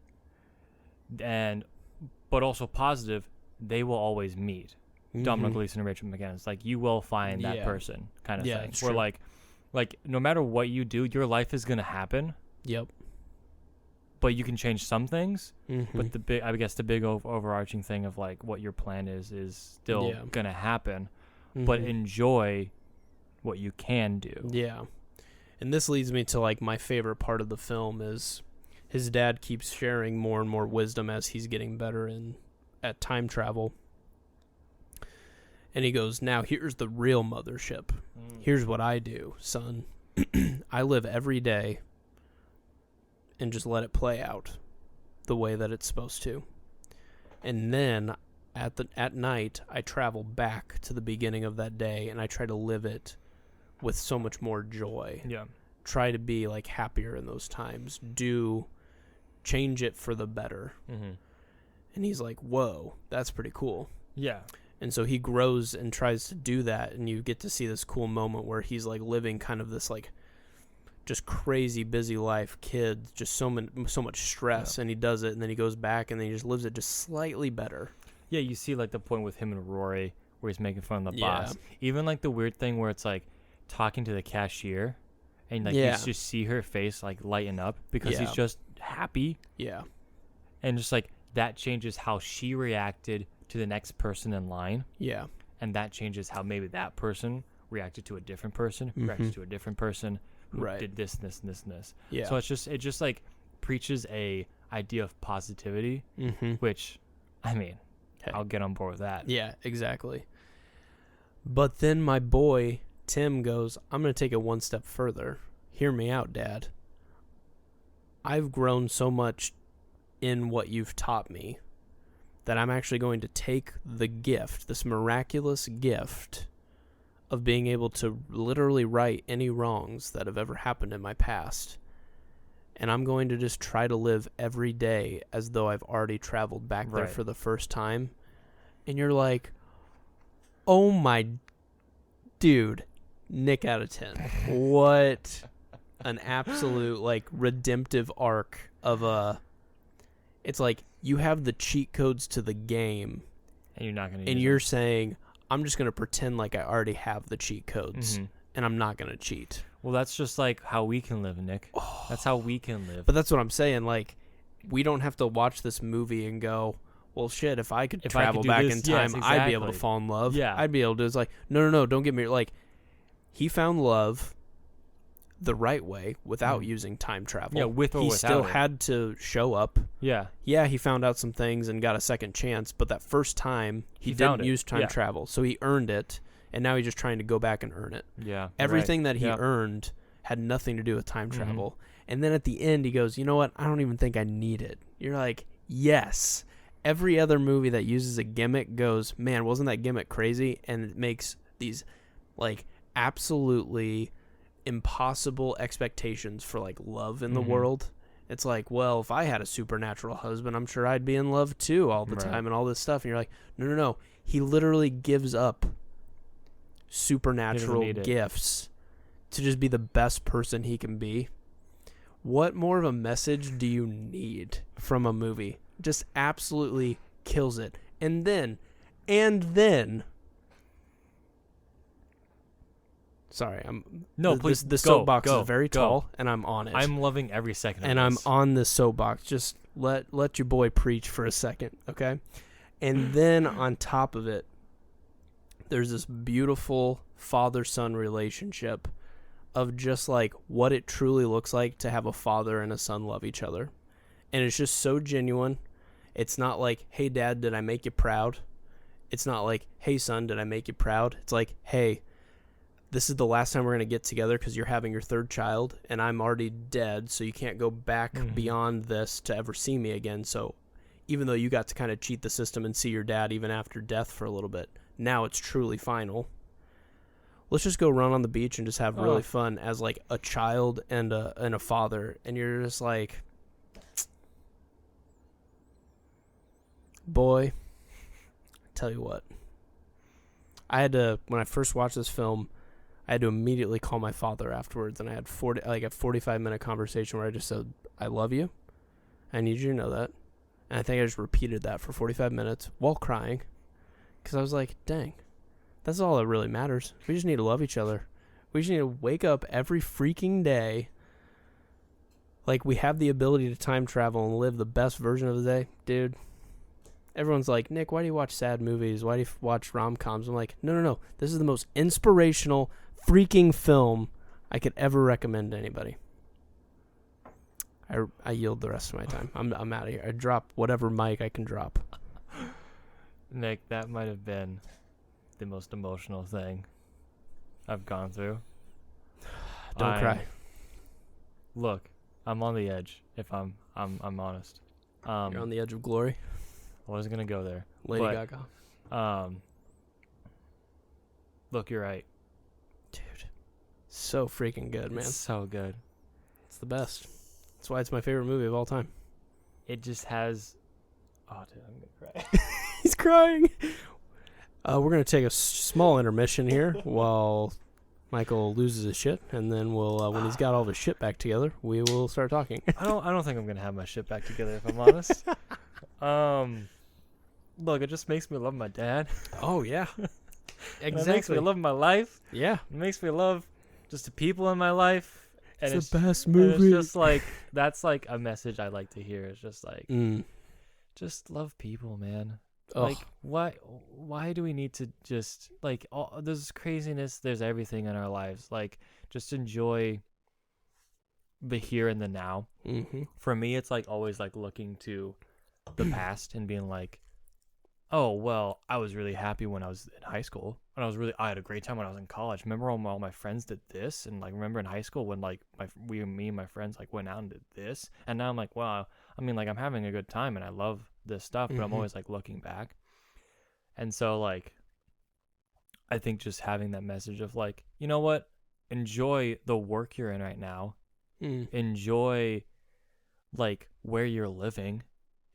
but also positive, they will always meet. Dominic Gleeson and Rachel McAdams, like you will find that person kind of thing. Where like no matter what you do, your life is gonna happen. Yep. But you can change some things. But the big overarching thing of like what your plan is still gonna happen. But enjoy what you can do. Yeah. And this leads me to like my favorite part of the film is his dad keeps sharing more and more wisdom as he's getting better at time travel. And he goes, now here's the real mothership. Here's what I do, son. I live every day and just let it play out the way that it's supposed to. And then at night, I travel back to the beginning of that day and I try to live it with so much more joy. Yeah. Try to be like happier in those times. Change it for the better. And he's like, whoa, that's pretty cool. Yeah. And so he grows and tries to do that, and you get to see this cool moment where he's like living kind of this like just crazy busy life, kids, just so much stress, and he does it, and then he goes back and then he just lives it just slightly better. Yeah, you see like the point with him and Rory where he's making fun of the boss. Even like the weird thing where it's like talking to the cashier and like you just see her face like lighten up because he's just happy. Yeah. And just like that changes how she reacted to the next person in line. Yeah. And that changes how maybe that person reacted to a different person, reacted to a different person who did this and this and this and this. Yeah. So it just like preaches a idea of positivity, which, I mean, I'll get on board with that. Yeah, exactly. But then my boy, Tim, goes, I'm going to take it one step further. Hear me out, Dad. I've grown so much in what you've taught me that I'm actually going to take the gift, this miraculous gift of being able to literally right any wrongs that have ever happened in my past. And I'm going to just try to live every day as though I've already traveled back there for the first time. And you're like, oh my dude, Nick out of 10. What an absolute like redemptive arc of it's like you have the cheat codes to the game and you're not going to and you're saying, I'm just going to pretend like I already have the cheat codes and I'm not going to cheat. Well, that's just like how we can live, Nick. That's how we can live. But that's what I'm saying. Like, we don't have to watch this movie and go, well, shit, if I could travel back in time, I'd be able to fall in love. Yeah. I'd be able to. It's like, no, don't get me. Like, he found love the right way without using time travel. Yeah, with or he without still it. had to show up. Yeah. Yeah, he found out some things and got a second chance, but that first time, he didn't use time travel. So he earned it, and now he's just trying to go back and earn it. Yeah. Everything that he earned had nothing to do with time travel. And then at the end, he goes, you know what? I don't even think I need it. You're like, yes. Every other movie that uses a gimmick goes, man, wasn't that gimmick crazy? And it makes these, like, absolutely impossible expectations for, like, love in the world. It's like, well, if I had a supernatural husband, I'm sure I'd be in love, too, all the time and all this stuff. And you're like, no. He literally gives up supernatural gifts to just be the best person he can be. What more of a message do you need from a movie? Just absolutely kills it. And then sorry, please. The soapbox is very tall and I'm on it. I'm loving every second of and this. I'm on this soapbox. Just let your boy preach for a second, okay? And then on top of it, there's this beautiful father-son relationship of just like what it truly looks like to have a father and a son love each other. And it's just so genuine. It's not like, hey, Dad, did I make you proud? It's not like, hey, son, did I make you proud? It's like, hey, this is the last time we're going to get together because you're having your third child and I'm already dead, so you can't go back beyond this to ever see me again. So even though you got to kind of cheat the system and see your dad even after death for a little bit, now it's truly final. Let's just go run on the beach and just have really fun as like a child and a father. And you're just like, boy, tell you what. I had to, when I first watched this film, I had to immediately call my father afterwards, and I had a 45-minute conversation where I just said, I love you. I need you to know that. And I think I just repeated that for 45 minutes while crying, because I was like, dang, that's all that really matters. We just need to love each other. We just need to wake up every freaking day like we have the ability to time travel and live the best version of the day. Dude, everyone's like, Nick, why do you watch sad movies? Why do you watch rom-coms? I'm like, no. This is the most inspirational freaking film I could ever recommend to anybody. I yield the rest of my time. I'm out of here. I drop whatever mic I can drop. Nick, that might have been the most emotional thing I've gone through. Don't cry. Look, I'm on the edge. If I'm honest. You're on the edge of glory. I wasn't gonna go there. Lady Gaga. Look, you're right, dude. So freaking good, man. It's so good. It's the best. That's why it's my favorite movie of all time. It just has. Oh, dude, I'm gonna cry. He's crying. We're gonna take a small intermission here while Michael loses his shit, and then we'll when he's got all of his shit back together, we will start talking. I don't think I'm gonna have my shit back together, if I'm honest. Look, it just makes me love my dad. Oh yeah, exactly. It makes me love my life. Yeah, it makes me love just the people in my life. And it's the best movie. It's just like that's like a message I like to hear. It's just like, just love people, man. Oh. Like why do we need to just like all there's craziness? There's everything in our lives. Like just enjoy the here and the now. Mm-hmm. For me, it's like always like looking to the past and being like, oh well, I was really happy when I was in high school, and I had a great time when I was in college. Remember when all my friends did this, and like remember in high school when like me and my friends like went out and did this, and now I'm like, wow, I mean like I'm having a good time and I love this stuff, but I'm always like looking back, and so like I think just having that message of like, you know what, enjoy the work you're in right now, enjoy like where you're living,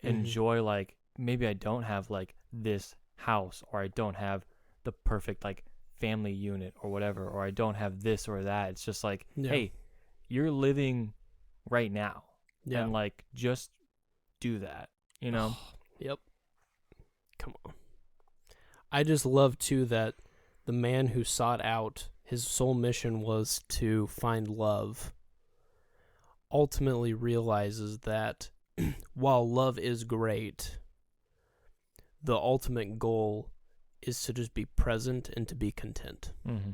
enjoy like maybe I don't have like this house, or I don't have the perfect like family unit or whatever, or I don't have this or that. It's just like, hey, you're living right now, and like just do that, you know? Yep. Come on. I just love too that the man who sought out, his sole mission was to find love, ultimately realizes that while love is great, the ultimate goal is to just be present and to be content. Mm-hmm.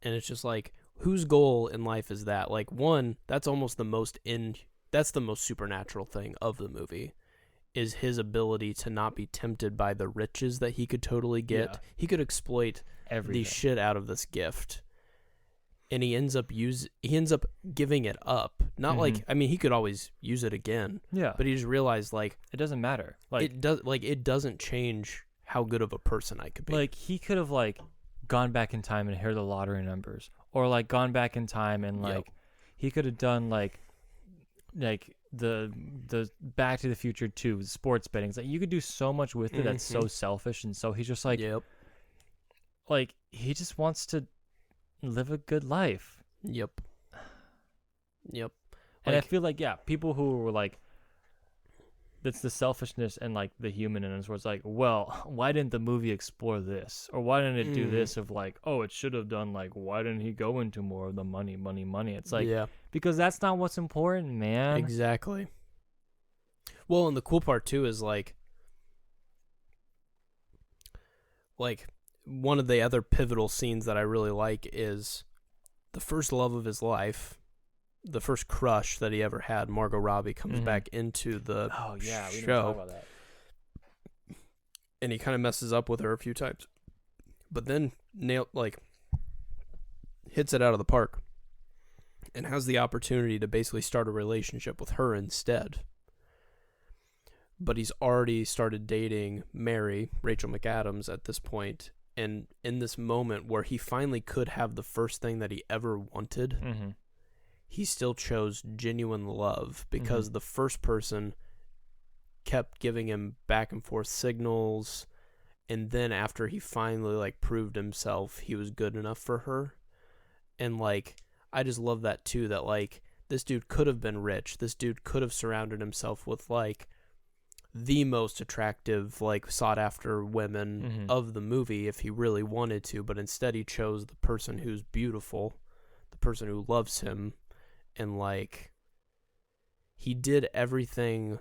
And it's just like, whose goal in life is that? Like, one, that's almost that's the most supernatural thing of the movie, is his ability to not be tempted by the riches that he could totally get. Yeah. He could exploit the shit out of this gift. And he ends up giving it up. Not like, I mean, he could always use it again. Yeah. But he just realized like it doesn't matter. Like it doesn't change how good of a person I could be. Like he could have like gone back in time and heard the lottery numbers, or like gone back in time and like he could have done like the Back to the Future 2 sports betting. It's like you could do so much with it that's so selfish, and so he's just like like he just wants to live a good life. Yep. And I feel like people who were like, that's the selfishness and like the human in us, where it's like, well, why didn't the movie explore this, or why didn't it do this? Of like, oh, it should have done like, why didn't he go into more of the money? It's like, because that's not what's important, man. Exactly. Well, and the cool part too is like one of the other pivotal scenes that I really like is the first love of his life, the first crush that he ever had, Margot Robbie, comes back into the show. We didn't talk about that. And he kind of messes up with her a few times, but then hits it out of the park and has the opportunity to basically start a relationship with her instead. But he's already started dating Mary, Rachel McAdams, at this point. And in this moment where he finally could have the first thing that he ever wanted, he still chose genuine love, because the first person kept giving him back and forth signals. And then after he finally proved himself he was good enough for her, And, like, I just love that, too, that, like, this dude could have been rich. This dude could have surrounded himself with, like, the most attractive, like, sought-after women of the movie if he really wanted to, but instead he chose the person who's beautiful, the person who loves him, and, like, he did everything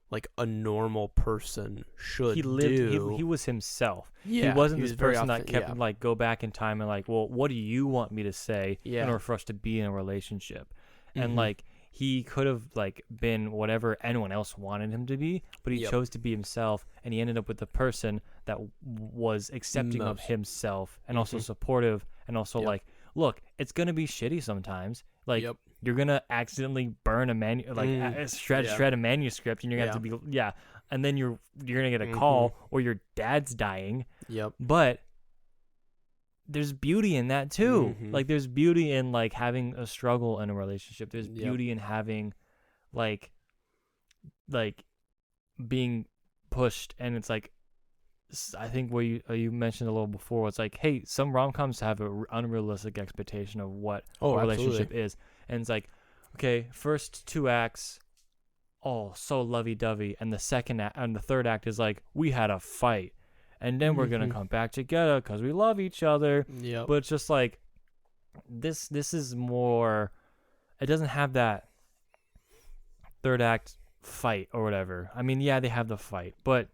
like a normal person should do. He was himself. Yeah, he wasn't this person that kept like go back in time and like, well, what do you want me to say in order for us to be in a relationship? And like he could have like been whatever anyone else wanted him to be, but he chose to be himself, and he ended up with the person that was accepting of himself and also supportive, and also like, look, it's gonna be shitty sometimes. Like you're gonna accidentally burn a shred a manuscript, and you're gonna have to be and then you're gonna get a call or your dad's dying. But there's beauty in that too. Like there's beauty in like having a struggle in a relationship. There's beauty in having like being pushed, and it's like, I think what you mentioned a little before, it's like, hey, some rom-coms have an unrealistic expectation of what a relationship is. And it's like, okay, first 2 acts, so lovey-dovey, and the second act and the third act is like, we had a fight, and then we're gonna come back together because we love each other. But it's just like, this is more, it doesn't have that third act fight or whatever. I mean, they have the fight, but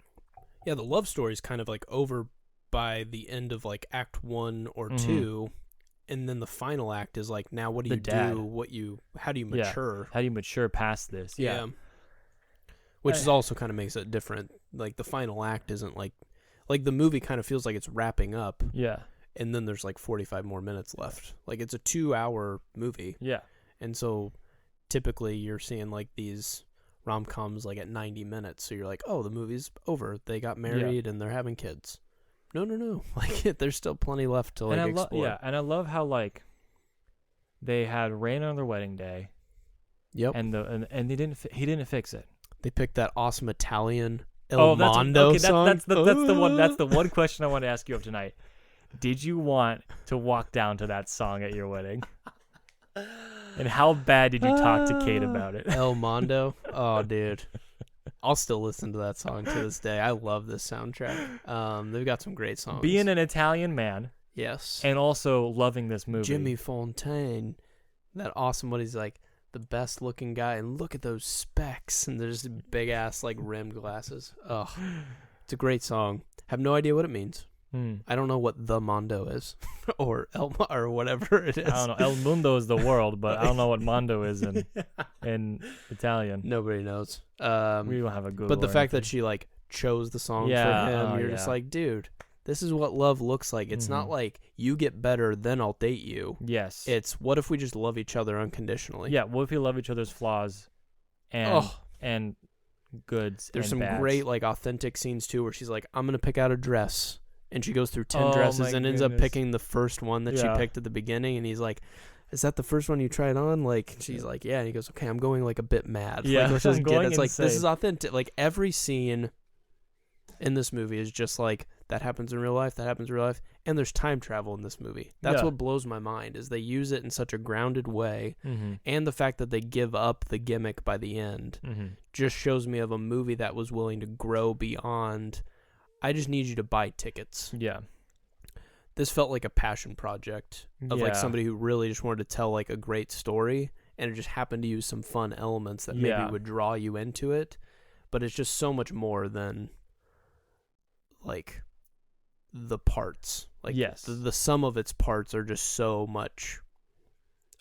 the love story is kind of like over by the end of like act 1 or 2. And then the final act is like, now what do you do? How do you mature? How do you mature past this? Which is also kind of makes it different. Like the final act isn't like the movie kind of feels like it's wrapping up. And then there's like 45 more minutes left. Like it's a 2-hour movie. And so typically you're seeing like these rom-coms like at 90 minutes. So you're like, oh, the movie's over. They got married and they're having kids. No. Like there's still plenty left to like explore. And I love how like they had rain on their wedding day. And he didn't fix it. They picked that awesome Italian Mondo song. That's the one question I want to ask you of tonight. Did you want to walk down to that song at your wedding? And how bad did you talk to Kate about it? El Mondo? Oh, dude. I'll still listen to that song to this day. I love this soundtrack. They've got some great songs. Being an Italian man. Yes. And also loving this movie. Jimmy Fontaine. That awesome, what he's like, the best looking guy. And look at those specs. And there's big ass like rimmed glasses. Oh, it's a great song. Have no idea what it means. I don't know what the Mondo is, or or whatever it is. I don't know. El Mundo is the world, but I don't know what Mondo is in Italian. Nobody knows. We don't have a Google. But the fact that she like chose the song for him, you're just like, dude, this is what love looks like. It's not like you get better, then I'll date you. Yes. It's what if we just love each other unconditionally? Yeah. What if we love each other's flaws, and goods? There's some bads. great like authentic scenes too, where she's like, I'm gonna pick out a dress. And she goes through 10 dresses and ends up picking the first one that she picked at the beginning. And he's like, is that the first one you tried on? Like, she's like, yeah. And he goes, okay, I'm going like a bit mad. Yeah, like, let's just get it. It's like, this is authentic. Like every scene in this movie is just like, that happens in real life. That happens in real life. And there's time travel in this movie. That's what blows my mind, is they use it in such a grounded way. And the fact that they give up the gimmick by the end just shows me of a movie that was willing to grow beyond, I just need you to buy tickets. Yeah. This felt like a passion project of like somebody who really just wanted to tell like a great story, and it just happened to use some fun elements that maybe would draw you into it. But it's just so much more than like the parts. Like the sum of its parts are just so much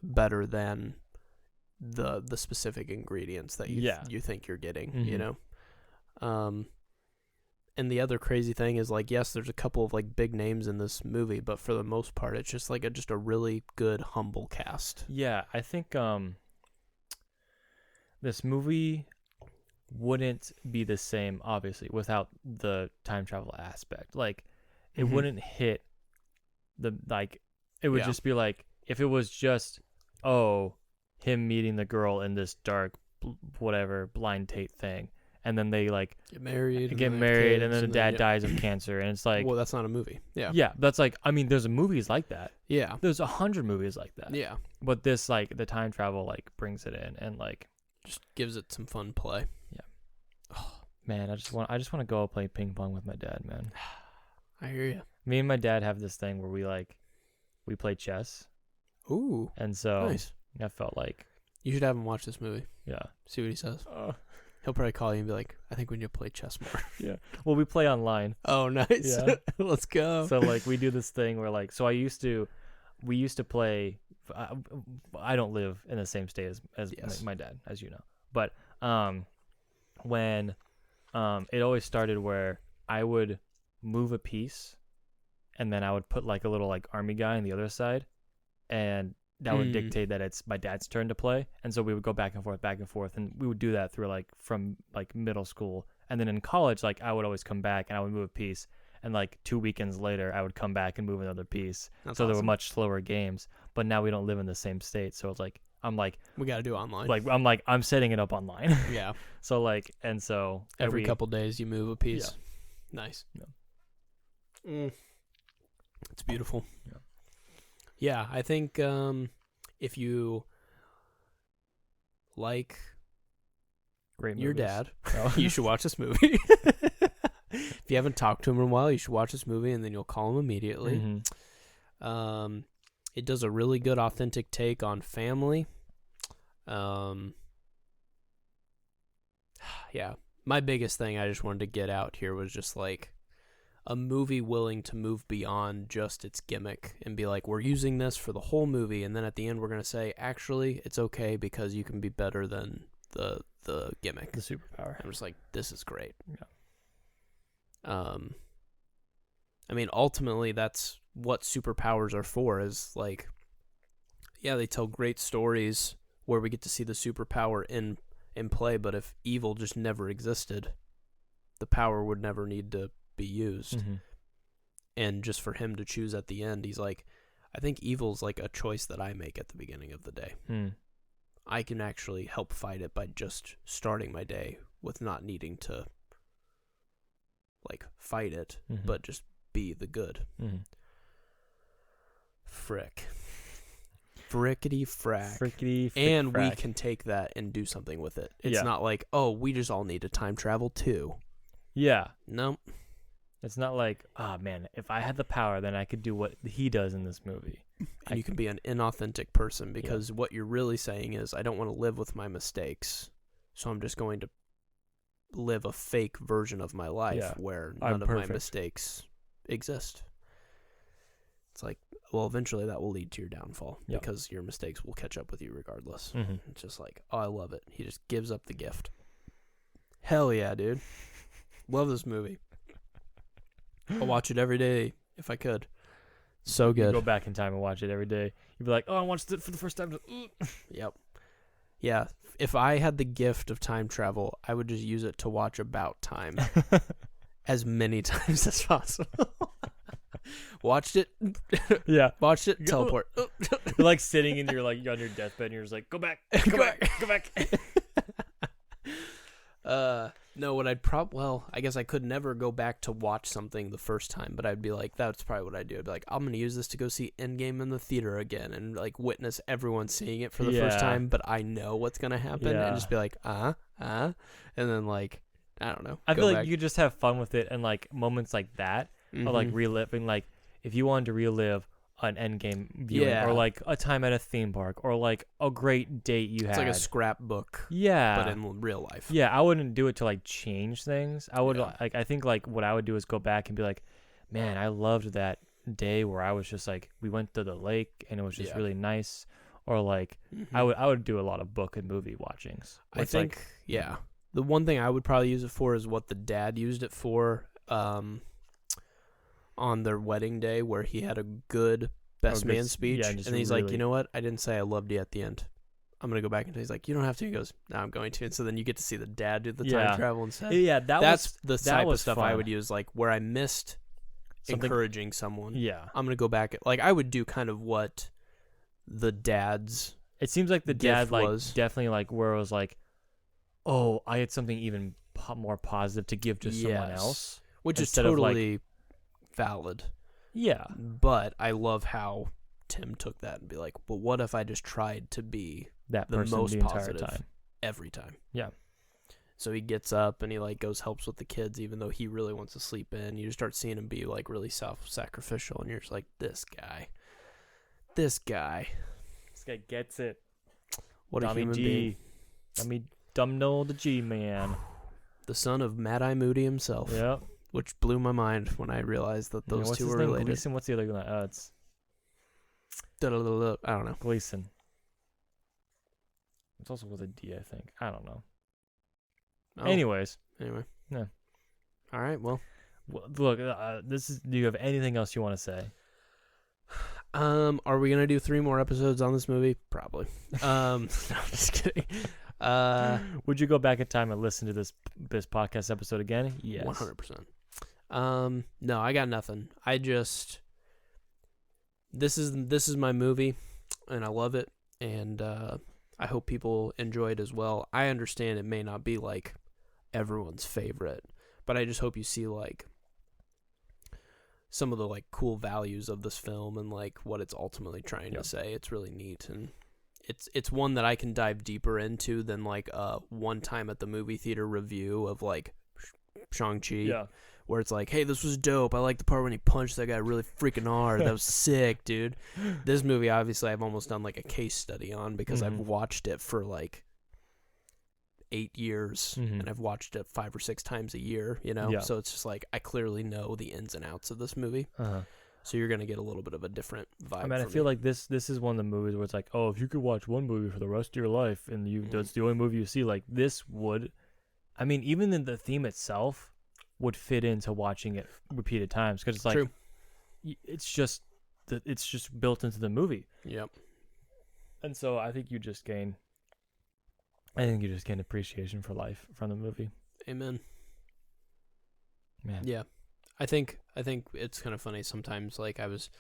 better than the specific ingredients that you think you're getting, you know? And the other crazy thing is, like, yes, there's a couple of like big names in this movie, but for the most part, it's just like a really good, humble cast. Yeah, I think this movie wouldn't be the same, obviously, without the time travel aspect. Like, it wouldn't hit the, like, it would just be like, if it was just, him meeting the girl in this dark, whatever, blind date thing, and then they like get married, and then the dad dies of cancer, and it's like, well, that's not a movie. Yeah, that's like, I mean, there's movies like that. Yeah, there's 100 movies like that. Yeah, but this like the time travel like brings it in and like just gives it some fun play. Yeah. Oh man, I just want to go play ping pong with my dad, man. I hear you. Me and my dad have this thing where we play chess. Ooh, and so nice. I felt like you should have him watch this movie. Yeah, see what he says. He'll probably call you and be like, I think we need to play chess more. Yeah. Well, we play online. Oh, nice. Yeah. Let's go. So, like, we do this thing where, like, so we used to play, I don't live in the same state as yes. my dad, as you know. But when it always started where I would move a piece and then I would put, like, a little, like, army guy on the other side. And that would dictate that it's my dad's turn to play. And so we would go back and forth. And we would do that through like from like middle school. And then in college, like I would always come back and I would move a piece. And like 2 weekends later, I would come back and move another piece. That's so awesome. There were much slower games. But now we don't live in the same state. So it's like, I'm like, we got to do online. Like, I'm setting it up online. Yeah. So like, and so every couple days you move a piece. Yeah. Nice. Yeah. It's beautiful. Yeah. Yeah, I think if you like your dad, you should watch this movie. If you haven't talked to him in a while, you should watch this movie, and then you'll call him immediately. Mm-hmm. It does a really good, authentic take on family. Yeah, my biggest thing I just wanted to get out here was just like a movie willing to move beyond just its gimmick and be like, we're using this for the whole movie, and then at the end we're going to say, actually, it's okay because you can be better than the gimmick. The superpower. I'm just like, this is great. Yeah. I mean, ultimately, that's what superpowers are for, is like, yeah, they tell great stories where we get to see the superpower in play, but if evil just never existed, the power would never need to be used. Mm-hmm. And just for him to choose at the end, he's like, I think evil's like a choice that I make at the beginning of the day. I can actually help fight it by just starting my day with not needing to like fight it, but just be the good. Frickety frack. Frickety and frack. We can take that and do something with it. It's not like, oh, we just all need to time travel too. Yeah. Nope. It's not like, oh man, if I had the power, then I could do what he does in this movie. And you can be an inauthentic person because what you're really saying is, I don't want to live with my mistakes, so I'm just going to live a fake version of my life where none of my mistakes exist. It's like, well, eventually that will lead to your downfall because your mistakes will catch up with you regardless. It's just like, oh, I love it. He just gives up the gift. Hell yeah, dude. Love this movie. I'll watch it every day if I could. So good. You go back in time and watch it every day. You'd be like, oh, I watched it for the first time. Yep. Yeah. If I had the gift of time travel, I would just use it to watch About Time as many times as possible. Watched it. Yeah. Watched it. Teleport. You're like sitting in your you're on your deathbed and you're just like, go back. Go back. No, what I'd I guess I could never go back to watch something the first time, but I'd be like, that's probably what I'd do. I'd be like, I'm going to use this to go see Endgame in the theater again and like witness everyone seeing it for the first time, but I know what's going to happen and just be like, and then like, I don't know. I feel like you just have fun with it and like moments like that or like reliving, like if you wanted to relive an Endgame viewing or like a time at a theme park or like a great date you had. It's like a scrapbook. Yeah. But in real life. Yeah, I wouldn't do it to like change things. I would like, I think like what I would do is go back and be like, man, I loved that day where I was just like, we went to the lake and it was just really nice. Or like I would do a lot of book and movie watchings. I think the one thing I would probably use it for is what the dad used it for on their wedding day, where he had a good best man speech, and he's like, you know what? I didn't say I loved you at the end. I'm going to go back and he's like, you don't have to. He goes, no, I'm going to. And so then you get to see the dad do the time travel instead. Yeah, that's the type of stuff fun. I would use, like where I missed encouraging someone. Yeah. I'm going to go back. Like I would do kind of what the dad's It seems like the dad like was. Definitely like where it was like, oh, I had something even more positive to give to someone else, which is totally valid. Yeah, but I love how Tim took that and be like, well, what if I just tried to be that the person most the entire positive time. every time? Yeah. So he gets up and he like helps with the kids, even though he really wants to sleep in. You just start seeing him be like really self-sacrificial, and you're just like, this guy gets it. What Dummy a human G. being. Dumb the G man. The son of Mad Eye Moody himself. Yep. Which blew my mind when I realized that those two were related. Gleason? What's the other guy? It's I don't know. Gleason. It's also with a D, I think. I don't know. Oh. Anyway. Yeah. All right. Well, look. Do you have anything else you want to say? Are we gonna do 3 more episodes on this movie? Probably. No, I'm just kidding. Would you go back in time and listen to this podcast episode again? Yes. 100%. No, I got nothing. This is my movie, and I love it, and I hope people enjoy it as well. I understand it may not be like everyone's favorite, but I just hope you see like some of the like cool values of this film and like what it's ultimately trying to say. It's really neat, and it's one that I can dive deeper into than like a one time at the movie theater review of like Shang-Chi. Yeah. Where it's like, hey, this was dope. I like the part when he punched that guy really freaking hard. That was sick, dude. This movie, obviously, I've almost done like a case study on because I've watched it for like 8 years, and I've watched it 5 or 6 times a year, you know? Yeah. So it's just like I clearly know the ins and outs of this movie. So you're going to get a little bit of a different vibe. I mean, I feel like this is one of the movies where it's like, oh, if you could watch one movie for the rest of your life and that's the only movie you see, like this would, I mean, even in the theme itself would fit into watching it repeated times because it's like, it's just built into the movie. Yep. And so I think you just gain appreciation for life from the movie. Amen. Man. Yeah. I think it's kind of funny sometimes. Like I was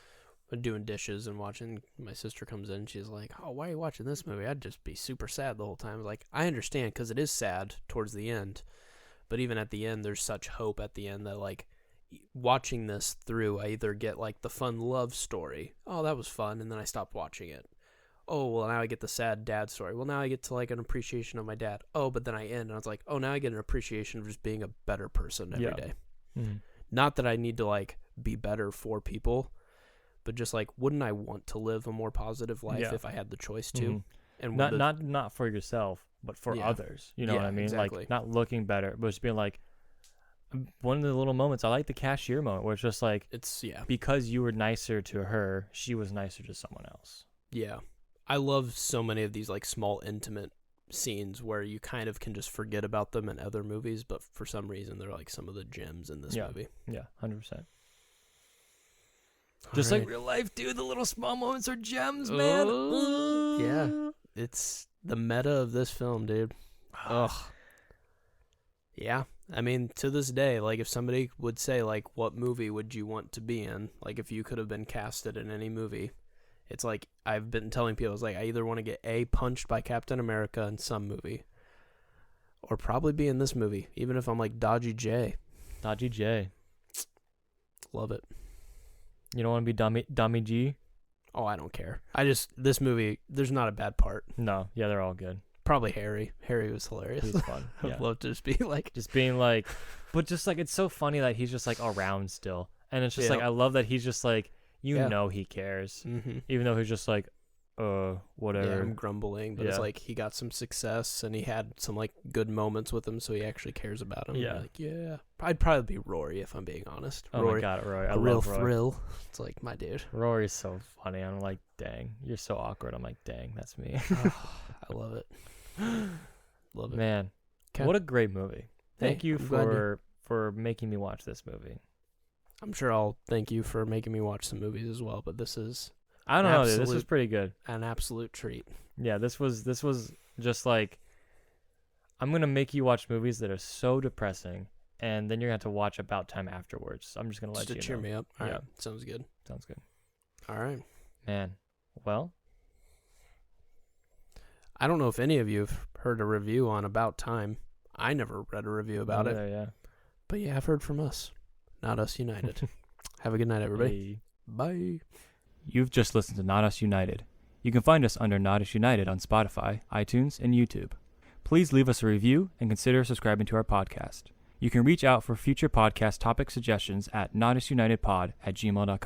doing dishes and watching, my sister comes in, she's like, oh, why are you watching this movie? I'd just be super sad the whole time. I was like, I understand because it is sad towards the end. But even at the end, there's such hope at the end that, like, watching this through, I either get, like, the fun love story. Oh, that was fun. And then I stop watching it. Oh, well, now I get the sad dad story. Well, now I get to, like, an appreciation of my dad. Oh, but then I end. And I was like, oh, now I get an appreciation of just being a better person every day. Mm-hmm. Not that I need to, like, be better for people. But just, like, wouldn't I want to live a more positive life if I had the choice to? And not for yourself, but for others. You know what I mean? Exactly. Like, not looking better, but just being like, one of the little moments, I like the cashier moment where it's just like, because you were nicer to her, she was nicer to someone else. Yeah. I love so many of these, like, small, intimate scenes where you kind of can just forget about them in other movies, but for some reason, they're, like, some of the gems in this movie. Yeah, 100%. Just like real life, dude, the little small moments are gems, man. Yeah. It's the meta of this film, dude. Ugh. Yeah. I mean, to this day, like, if somebody would say, like, what movie would you want to be in? Like, if you could have been casted in any movie, it's like, I've been telling people, it's like, I either want to get punched by Captain America in some movie, or probably be in this movie, even if I'm like Dodgy J. Dodgy J. Love it. You don't want to be Dummy G? Oh, I don't care. This movie, there's not a bad part. No, yeah, they're all good. Probably Harry. Harry was hilarious. He's fun. Yeah. I'd love to just be like. Just being like, but just like, it's so funny that he's just like around still. And it's just like, I love that he's just like, know he cares. Mm-hmm. Even though he's just like, whatever. Yeah, I'm grumbling, but it's like he got some success and he had some like good moments with him, so he actually cares about him. Yeah. Like, I'd probably be Rory if I'm being honest. Oh Rory, my God, Rory. I a real love Rory. thrill. It's like my dude. Rory's so funny. I'm like, dang, you're so awkward. I'm like, dang, that's me. I love it. Love it. Man, what a great movie. Thank you for making me watch this movie. I'm sure I'll thank you for making me watch some movies as well, but this is I don't know, dude. This was pretty good. An absolute treat. Yeah, this was just like, I'm going to make you watch movies that are so depressing, and then you're going to have to watch About Time afterwards. I'm just going to let you know. Just to cheer me up. All right. Sounds good. Sounds good. All right. Man, well. I don't know if any of you have heard a review on About Time. I never read a review about it. Yeah. But yeah, I've heard from us. Not Us United. Have a good night, everybody. Hey. Bye. You've just listened to Not Us United. You can find us under Not Us United on Spotify, iTunes, and YouTube. Please leave us a review and consider subscribing to our podcast. You can reach out for future podcast topic suggestions at notusunitedpod@gmail.com.